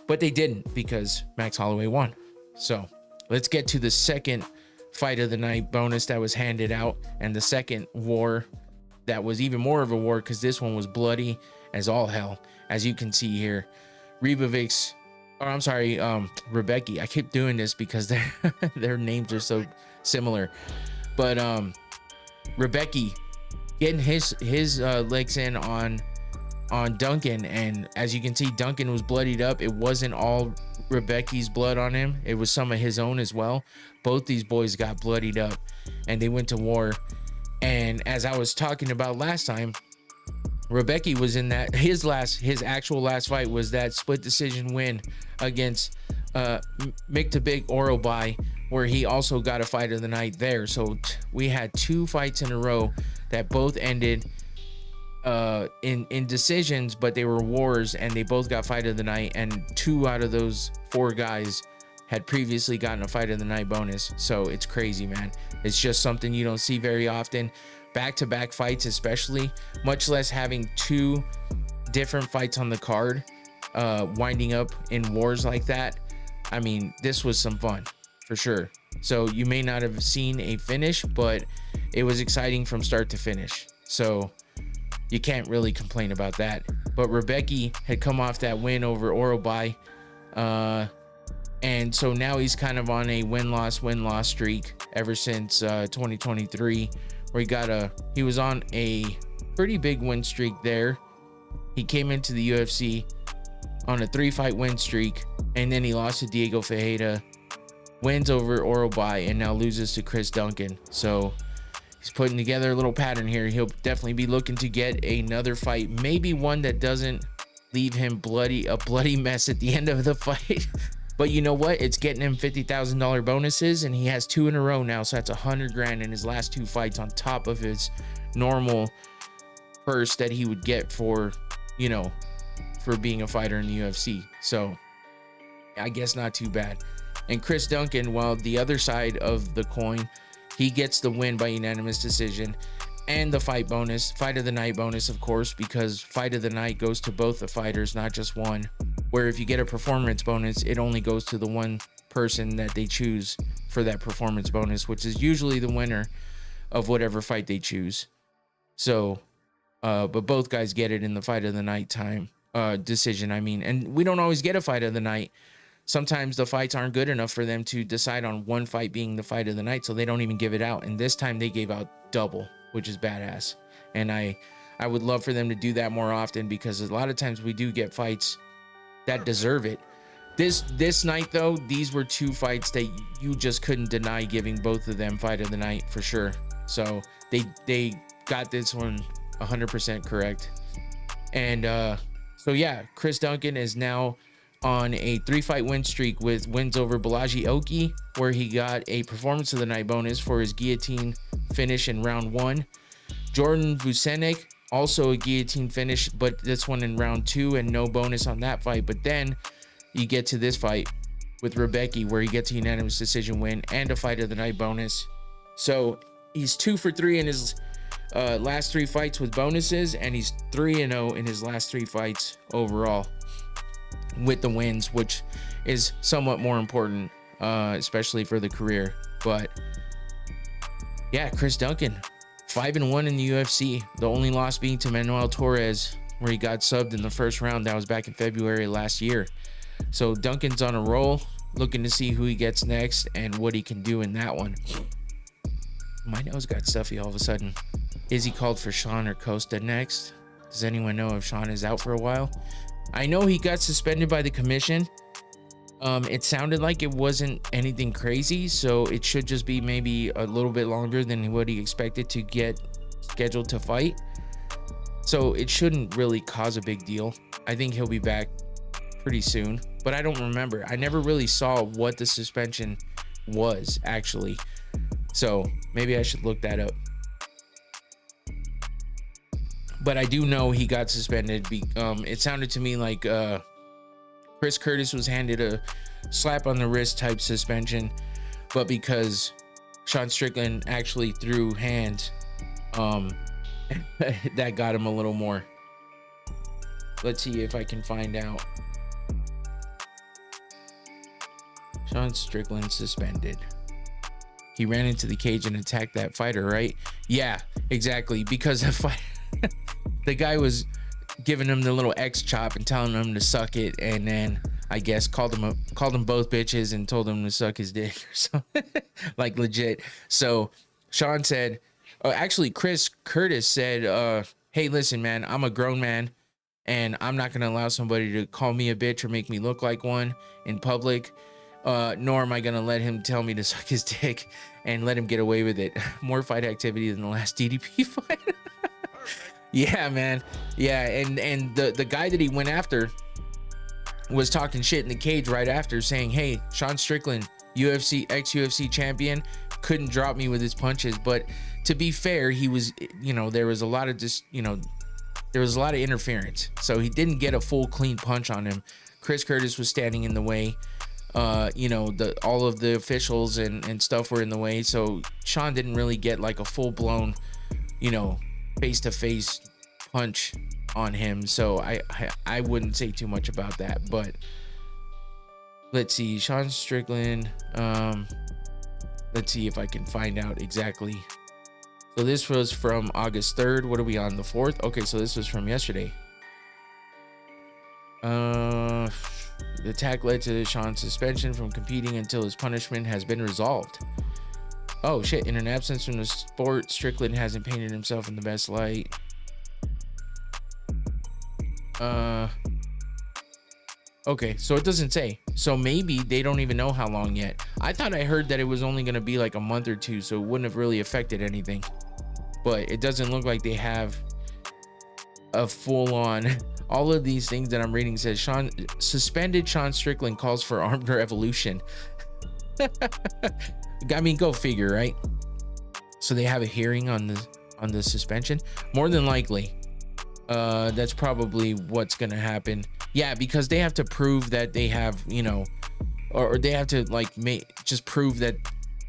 But they didn't, because Max Holloway won. So let's get to the second fight of the night bonus that was handed out, and the second war that was even more of a war, because this one was bloody as all hell. As you can see here, Rebecki. I keep doing this because their names are so similar. But Rebecki getting his legs in on Duncan, and as you can see, Duncan was bloodied up. It wasn't all Rebecki's blood on him, it was some of his own as well. Both these boys got bloodied up, and they went to war. And as I was talking about last time, Rebecki was in that his actual last fight was that split decision win against Miktabik Orobai, where he also got a fight of the night there. So we had 2 fights in a row that both ended in decisions, but they were wars, and they both got fight of the night, and 2 out of those 4 guys had previously gotten a fight of the night bonus. So it's crazy, man. It's just something you don't see very often. Back-to-back fights, especially, much less having 2 different fights on the card, winding up in wars like that. I mean, this was some fun for sure. So you may not have seen a finish, but it was exciting from start to finish. So you can't really complain about that. But Rebecki had come off that win over Orobai, and so now he's kind of on a win-loss streak ever since 2023, where he was on a pretty big win streak there. He came into the UFC on a 3-fight win streak, and then he lost to Diego Ferreira, wins over Orobai, and now loses to Chris Duncan. So he's putting together a little pattern here. He'll definitely be looking to get another fight, maybe one that doesn't leave him a bloody mess at the end of the fight. But you know what? It's getting him $50,000 bonuses, and he has 2 in a row now. So that's $100,000 in his last 2 fights on top of his normal purse that he would get for, for being a fighter in the UFC. So I guess not too bad. And Chris Duncan, while the other side of the coin, he gets the win by unanimous decision and the fight of the night bonus, of course, because fight of the night goes to both the fighters, not just one. Where if you get a performance bonus, it only goes to the one person that they choose for that performance bonus, which is usually the winner of whatever fight they choose. So, but both guys get it in the fight of the night decision. And we don't always get a fight of the night. Sometimes the fights aren't good enough for them to decide on one fight being the fight of the night, so they don't even give it out. And this time they gave out double, which is badass. And I would love for them to do that more often, because a lot of times we do get fights that deserve it. This night though, these were 2 fights that you just couldn't deny giving both of them fight of the night for sure. So they got this one 100% correct. And so yeah, Chris Duncan is now on a 3-fight win streak with wins over Balaji Oki, where he got a performance of the night bonus for his guillotine finish in round 1. Jordan Vucenic, also a guillotine finish, but this one in round 2, and no bonus on that fight. But then you get to this fight with Rebecki, where he gets a unanimous decision win and a fight of the night bonus. So he's 2 for 3 in his last 3 fights with bonuses, and he's 3-0 in his last 3 fights overall with the wins, which is somewhat more important, especially for the career. But yeah, Chris Duncan, 5-1 in the UFC. The only loss being to Manuel Torres, where he got subbed in the first round. That was back in February last year. So Duncan's on a roll, looking to see who he gets next and what he can do in that one. My nose got stuffy all of a sudden. Is he called for Sean or Costa next? Does anyone know if Sean is out for a while? I know he got suspended by the commission. It sounded like it wasn't anything crazy, so it should just be maybe a little bit longer than what he expected to get scheduled to fight. So it shouldn't really cause a big deal. I think he'll be back pretty soon, but I don't remember. I never really saw what the suspension was actually, so maybe I should look that up. But I do know he got suspended. It sounded to me like Chris Curtis was handed a slap on the wrist type suspension, but because Sean Strickland actually threw hands, that got him a little more. Let's see if I can find out. Sean Strickland suspended. He ran into the cage and attacked that fighter, right? Yeah, exactly. Because the guy was giving him the little X chop and telling him to suck it, and then I guess called them both bitches and told him to suck his dick or something. Like legit. So Sean said, actually Chris Curtis said, hey, listen, man, I'm a grown man and I'm not gonna allow somebody to call me a bitch or make me look like one in public. nor am I gonna let him tell me to suck his dick and let him get away with it. More fight activity than the last DDP fight. Yeah, man. Yeah, and the guy that he went after was talking shit in the cage right after, saying, hey, Sean Strickland, UFC, ex-UFC champion, couldn't drop me with his punches. But to be fair, he was, you know, there was a lot of just, you know, there was a lot of interference. So he didn't get a full clean punch on him. Chris Curtis was standing in the way. You know, all of the officials and stuff were in the way. So Sean didn't really get like a full blown, you know, face-to-face punch on him. So I wouldn't say too much about that. But let's see, Sean Strickland. Let's see if I can find out exactly. So this was from August 3rd. What are we on, the 4th? Okay, so this was from yesterday. The attack led to Sean's suspension from competing until his punishment has been resolved. Oh shit, in an absence from the sport, Strickland hasn't painted himself in the best light. Okay, so it doesn't say. So maybe they don't even know how long yet. I thought I heard that it was only going to be like a month or two, so it wouldn't have really affected anything. But it doesn't look like they have a full-on... All of these things that I'm reading says suspended Sean Strickland calls for armed revolution. I mean, go figure, right? So they have a hearing on the suspension. More than likely, that's probably what's gonna happen. Yeah, because they have to prove that they have, you know, or they have to like just prove that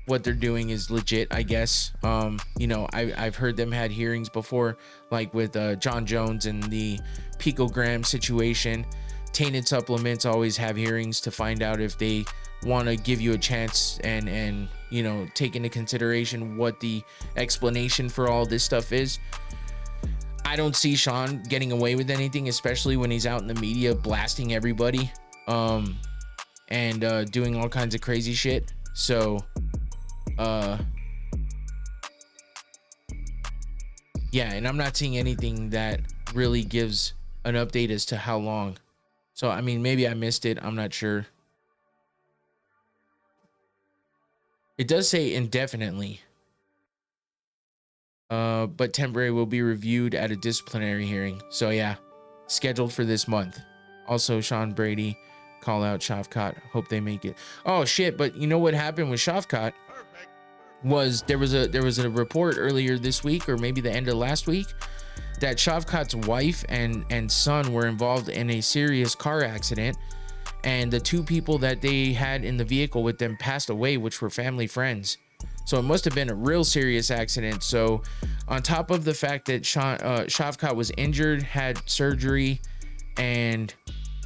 what they're doing is legit, I guess. You know, I've heard them had hearings before, like with John Jones and the picogram situation. Tainted supplements always have hearings to find out if they want to give you a chance and you know, take into consideration what the explanation for all this stuff is. I don't see Sean getting away with anything, especially when he's out in the media blasting everybody and doing all kinds of crazy shit. So yeah, and I'm not seeing anything that really gives an update as to how long. So I mean, maybe I missed it, I'm not sure. It does say indefinitely, but temporary will be reviewed at a disciplinary hearing. So yeah, scheduled for this month. Also, Sean Brady, call out Shavkat. Hope they make it. Oh shit! But you know what happened with Shavkat was there was a report earlier this week, or maybe the end of last week, that Shavkat's wife and son were involved in a serious car accident. And the two people that they had in the vehicle with them passed away, which were family friends. So it must have been a real serious accident. So on top of the fact that Shavkat was injured, had surgery, and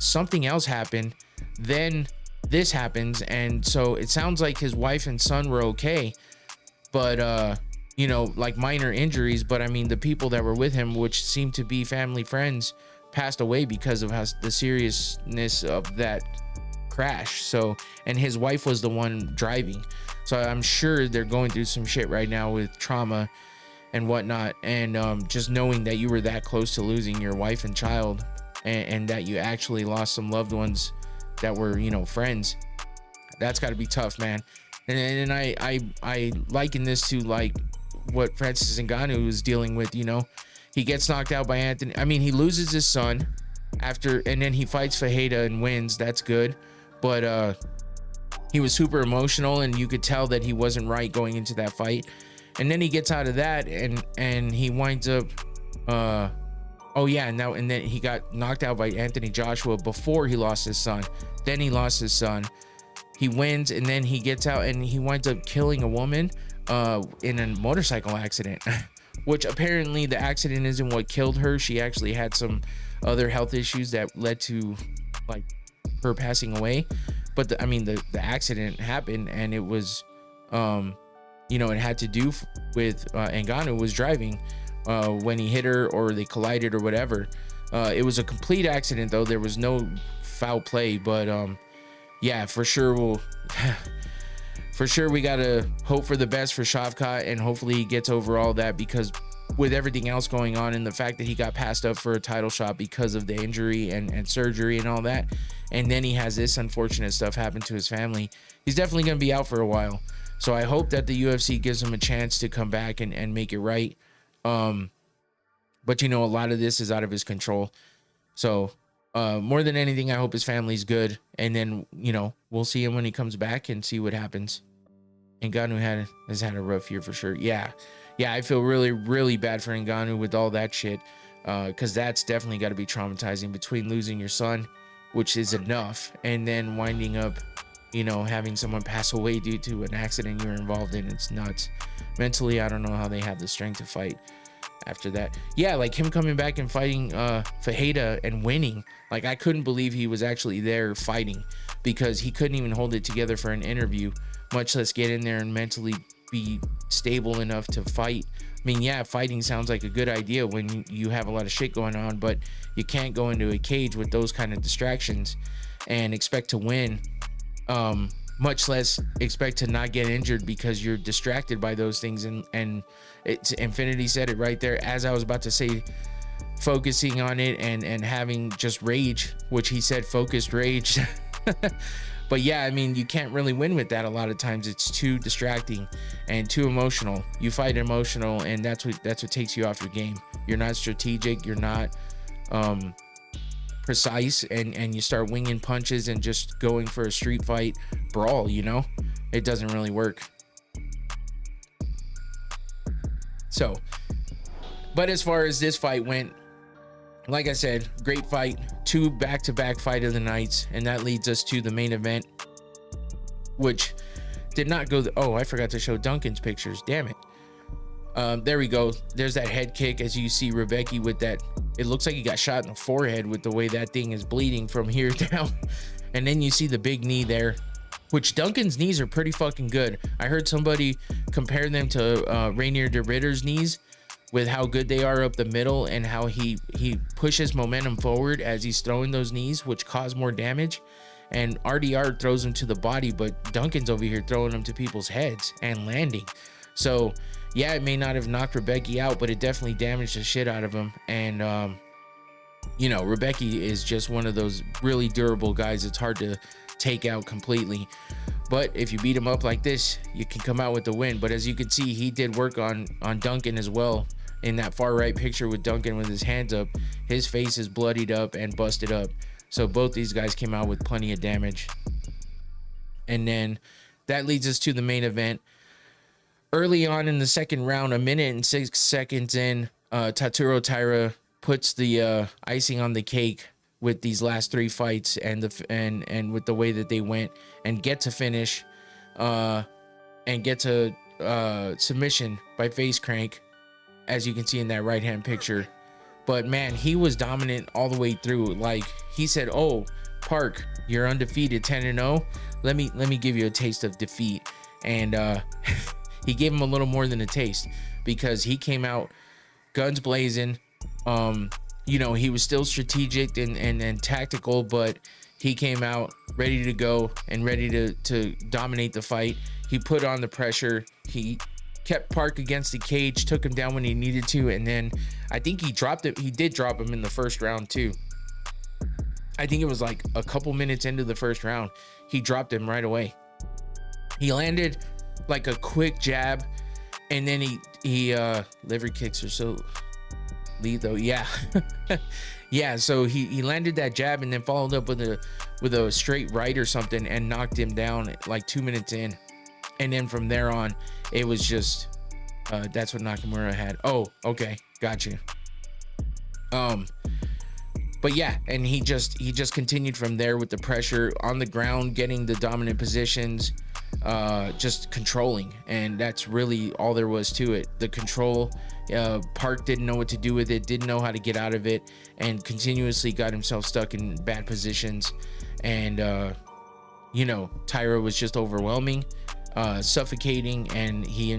something else happened, then this happens. And so it sounds like his wife and son were okay, but you know, like minor injuries. But I mean, the people that were with him, which seemed to be family friends, passed away because of how the seriousness of that crash. So, and his wife was the one driving. So I'm sure they're going through some shit right now with trauma and whatnot. And just knowing that you were that close to losing your wife and child, and that you actually lost some loved ones that were, you know, friends, that's got to be tough, man. And I liken this to like what Francis Ngannou was dealing with. You know, he gets knocked out by Anthony. I mean, he loses his son after, and then he fights Fajeda and wins. That's good. But he was super emotional, and you could tell that he wasn't right going into that fight. And then he gets out of that, and he winds up, oh yeah, and then he got knocked out by Anthony Joshua before he lost his son. Then he lost his son. He wins, and then he gets out, and he winds up killing a woman in a motorcycle accident. Which apparently the accident isn't what killed her. She actually had some other health issues that led to like her passing away. But I mean, the accident happened, and it was, you know, it had to do with Ngannou was driving when he hit her, or they collided or whatever. It was a complete accident though. There was no foul play, but yeah, for sure for sure we gotta hope for the best for Shavkat, and hopefully he gets over all that, because with everything else going on and the fact that he got passed up for a title shot because of the injury and surgery and all that, and then he has this unfortunate stuff happen to his family, he's definitely going to be out for a while. So I hope that the UFC gives him a chance to come back and make it right. But a lot of this is out of his control. So more than anything, I hope his family's good, and then we'll see him when he comes back and see what happens. Ngannou has had a rough year for sure. Yeah, I feel really, really bad for Ngannou with all that shit, because that's definitely got to be traumatizing, between losing your son, which is enough, and then winding up, having someone pass away due to an accident you were involved in. It's nuts. Mentally, I don't know how they have the strength to fight after that. Yeah, like him coming back and fighting Fajeda and winning. Like, I couldn't believe he was actually there fighting, because he couldn't even hold it together for an interview, much less get in there and mentally be stable enough to fight. I mean, yeah, fighting sounds like a good idea when you have a lot of shit going on, but you can't go into a cage with those kind of distractions and expect to win, much less expect to not get injured because you're distracted by those things. And it's Infinity said it right there as I was about to say, focusing on it and having just rage, which he said focused rage. But yeah, I mean, you can't really win with that. A lot of times it's too distracting and too emotional. You fight emotional, and that's what takes you off your game. You're not strategic, you're not precise, and you start winging punches and just going for a street fight brawl. It doesn't really work. So, but as far as this fight went, like I said, great fight. 2 back-to-back fight of the nights, and that leads us to the main event, which did not go. I forgot to show Duncan's pictures. Damn it. There we go. There's that head kick, as you see Rebecki with that. It looks like he got shot in the forehead with the way that thing is bleeding from here down. And then you see the big knee there, which Duncan's knees are pretty fucking good. I heard somebody compare them to Rainier de Ritter's knees, with how good they are up the middle and how he pushes momentum forward as he's throwing those knees, which cause more damage. And RDR throws him to the body, but Duncan's over here throwing them to people's heads and landing. So yeah, it may not have knocked Rebecki out, but it definitely damaged the shit out of him. And Rebecki is just one of those really durable guys. It's hard to take out completely, but if you beat him up like this, you can come out with the win. But as you can see, he did work on Duncan as well. In that far right picture with Duncan with his hands up, his face is bloodied up and busted up. So both these guys came out with plenty of damage. And then that leads us to the main event. Early on in the second round, 1 minute and 6 seconds in, Tatsuro Taira puts the icing on the cake with these last 3 fights and with the way that they went, and get to finish and get to submission by face crank, as you can see in that right hand picture. But man, he was dominant all the way through. Like he said, "Oh, Park, you're undefeated, 10-0. Let me give you a taste of defeat." And he gave him a little more than a taste, because he came out guns blazing. He was still strategic and tactical, but he came out ready to go and ready to dominate the fight. He put on the pressure. He kept Park against the cage, took him down when he needed to, and then I think he dropped it. He did drop him in the first round too. I think it was like a couple minutes into the first round, he dropped him right away. He landed like a quick jab, and then he liver kicks are so lethal. Yeah. Yeah, so he landed that jab and then followed up with a straight right or something and knocked him down like 2 minutes in. And then from there on, it was just that's what Nakamura had. Oh, okay, got you. But yeah, and he just continued from there with the pressure on the ground, getting the dominant positions, just controlling, and that's really all there was to it. The control. Park didn't know what to do with it, didn't know how to get out of it, and continuously got himself stuck in bad positions. And Taira was just overwhelming, suffocating, and he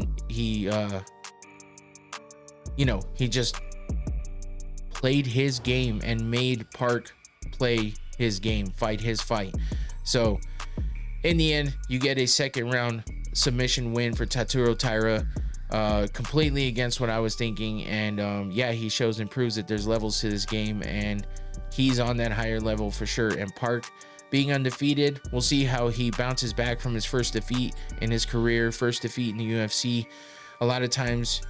just played his game and made Park play his game, fight his fight. So in the end, you get a second round submission win for Tatsuro Taira. completely against what I was thinking. And yeah, he shows and proves that there's levels to this game, and he's on that higher level for sure. And Park being undefeated, we'll see how he bounces back from his first defeat in his career, first defeat in the UFC. A lot of times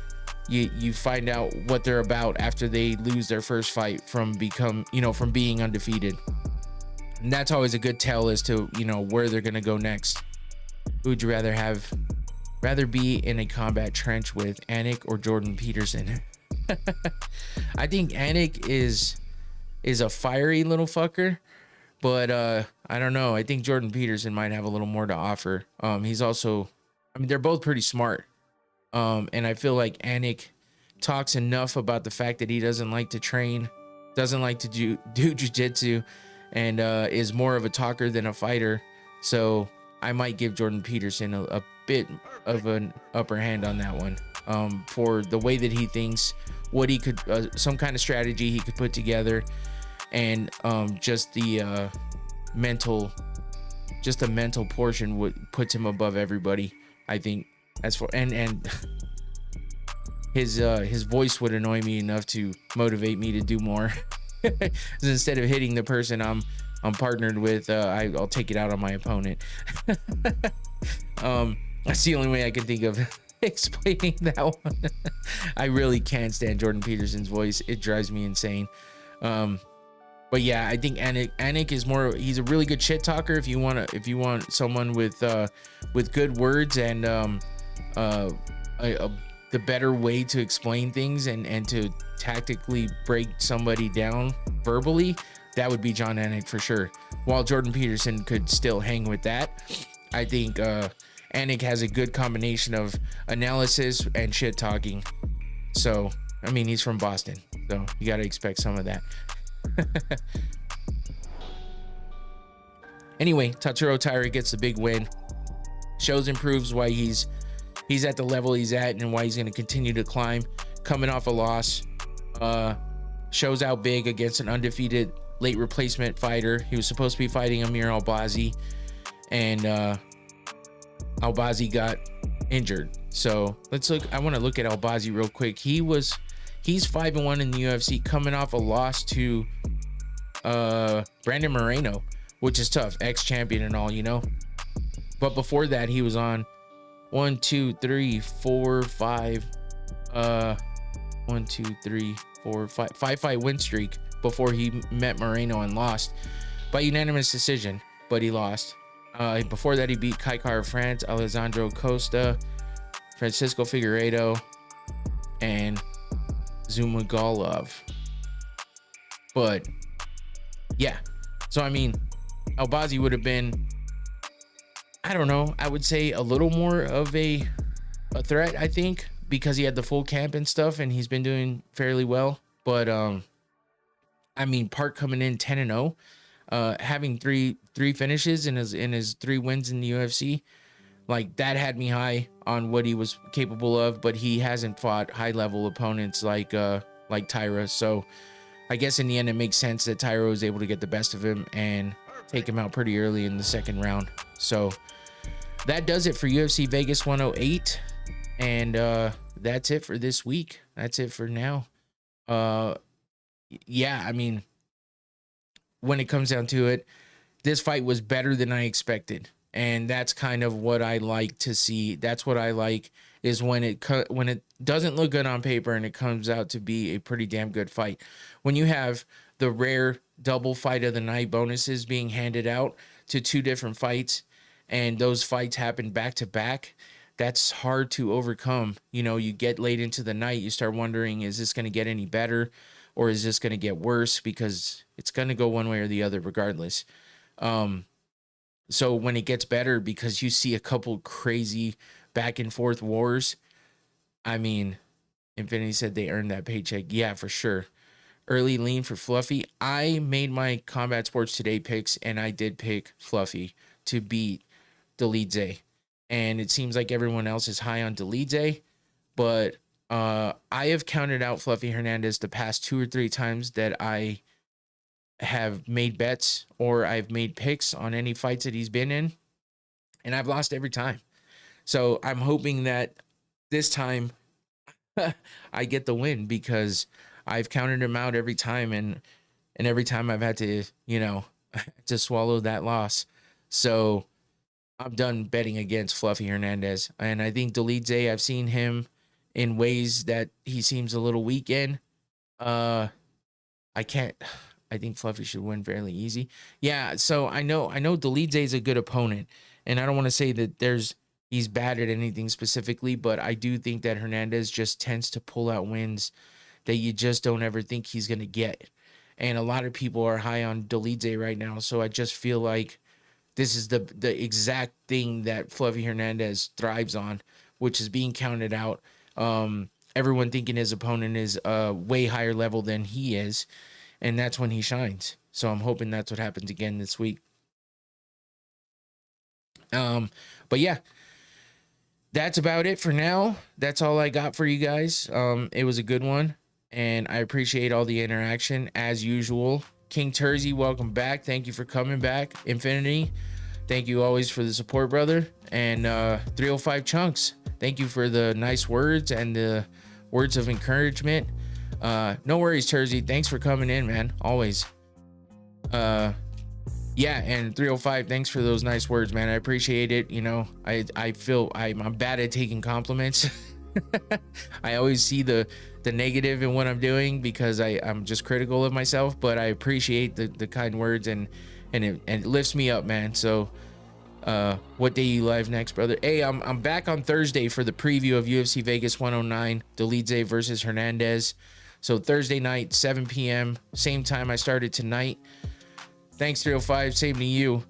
you find out what they're about after they lose their first fight from being undefeated. And that's always a good tell as to, where they're going to go next. Who would you rather be in a combat trench with, Anik or Jordan Peterson? I think Anik is a fiery little fucker, but I don't know. I think Jordan Peterson might have a little more to offer. He's also, they're both pretty smart. And I feel like Anik talks enough about the fact that he doesn't like to train, doesn't like to do jiu-jitsu, and is more of a talker than a fighter. So I might give Jordan Peterson a bit of an upper hand on that one, for the way that he thinks, what he could, some kind of strategy he could put together, and just the mental portion puts him above everybody, I think. As for and his voice would annoy me enough to motivate me to do more. Instead of hitting the person I'm partnered with, I'll take it out on my opponent. That's the only way I can think of explaining that one. I really can't stand Jordan Peterson's voice. It drives me insane. But yeah, I think Anik is he's a really good shit talker. If you want someone with good words and the better way to explain things and to tactically break somebody down verbally, that would be John Anik for sure. While Jordan Peterson could still hang with that, I think Anik has a good combination of analysis and shit talking. So, he's from Boston, so you got to expect some of that. Anyway, Tatsuro Taira gets the big win. Shows and proves why he's at the level he's at and why he's going to continue to climb. Coming off a loss, shows out big against an undefeated late replacement fighter. He was supposed to be fighting Amir Albazi, and Albazi got injured. So let's look. I want to look at Albazi real quick. He's 5-1 in the UFC, coming off a loss to Brandon Moreno, which is tough, ex-champion and all, But before that, he was on 5 fight win streak before he met Moreno and lost by unanimous decision, but he lost. Before that, he beat Kaikar of France, Alessandro Costa, Francisco Figueiredo, and Zumagulov. But yeah, so Albazi would have been, I don't know, I would say a little more of a threat, I think, because he had the full camp and stuff, and he's been doing fairly well. But Park coming in 10-0, having three finishes in his 3 wins in the UFC, like that had me high on what he was capable of. But he hasn't fought high level opponents like Taira, so I guess in the end it makes sense that Taira was able to get the best of him and take him out pretty early in the second round. So that does it for UFC Vegas 108, and that's it for this week. That's it for now. Yeah, when it comes down to it, this fight was better than I expected, and that's kind of what I like to see. That's what I like, is when it doesn't look good on paper and it comes out to be a pretty damn good fight. When you have the rare double fight of the night bonuses being handed out to 2 different fights, and those fights happen back to back, that's hard to overcome. You get late into the night, you start wondering, is this going to get any better, or is this going to get worse? Because it's going to go one way or the other regardless. So when it gets better, because you see a couple crazy back and forth wars, Infinity said they earned that paycheck. Yeah, for sure. Early lean for Fluffy. I made my Combat Sports Today picks, and I did pick Fluffy to beat Dolidze. And it seems like everyone else is high on Dolidze, but I have counted out Fluffy Hernandez the past 2 or 3 times that I have made bets or I've made picks on any fights that he's been in, and I've lost every time. So I'm hoping that this time I get the win because I've counted him out every time, and every time I've had to, to swallow that loss. So I'm done betting against Fluffy Hernandez. And I think Dolidze, I've seen him in ways that he seems a little weak in. I think Fluffy should win fairly easy. Yeah, so I know Dolidze is a good opponent, and I don't want to say that he's bad at anything specifically, but I do think that Hernandez just tends to pull out wins that you just don't ever think he's going to get. And a lot of people are high on Dolidze right now, so I just feel like this is the exact thing that Fluffy Hernandez thrives on, which is being counted out. Everyone thinking his opponent is way higher level than he is, and that's when he shines. So I'm hoping that's what happens again this week. But yeah, that's about it for now. That's all I got for you guys. It was a good one, and I appreciate all the interaction as usual. King Tersey, welcome back. Thank you for coming back. Infinity, thank you always for the support, brother. And 305 Chunks, thank you for the nice words and the words of encouragement. No worries, Tersey. Thanks for coming in, man. Always. Yeah, and 305, thanks for those nice words, man. I appreciate it. I feel I'm bad at taking compliments. I always see the negative in what I'm doing because I'm just critical of myself, but I appreciate the kind words, and it lifts me up, man. So what day you live next, brother? Hey, I'm back on Thursday for the preview of UFC Vegas 109, Dolidze versus Hernandez. So Thursday night, 7 p.m., same time I started tonight. Thanks, 305. Same to you.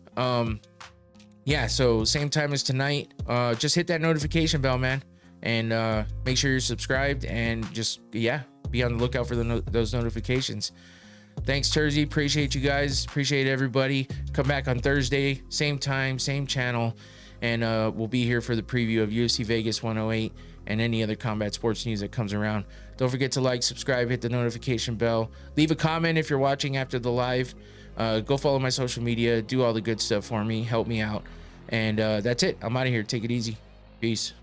Yeah, so same time as tonight. Just hit that notification bell, man, and make sure you're subscribed, and just be on the lookout for those notifications. Thanks, Tersey. Appreciate you guys. Appreciate everybody. Come back on Thursday, same time, same channel, and we'll be here for the preview of UFC Vegas 108 and any other combat sports news that comes around. Don't forget to like, subscribe, hit the notification bell, leave a comment if you're watching after the live. Go follow my social media, do all the good stuff for me, help me out, and that's it. I'm out of here. Take it easy. Peace.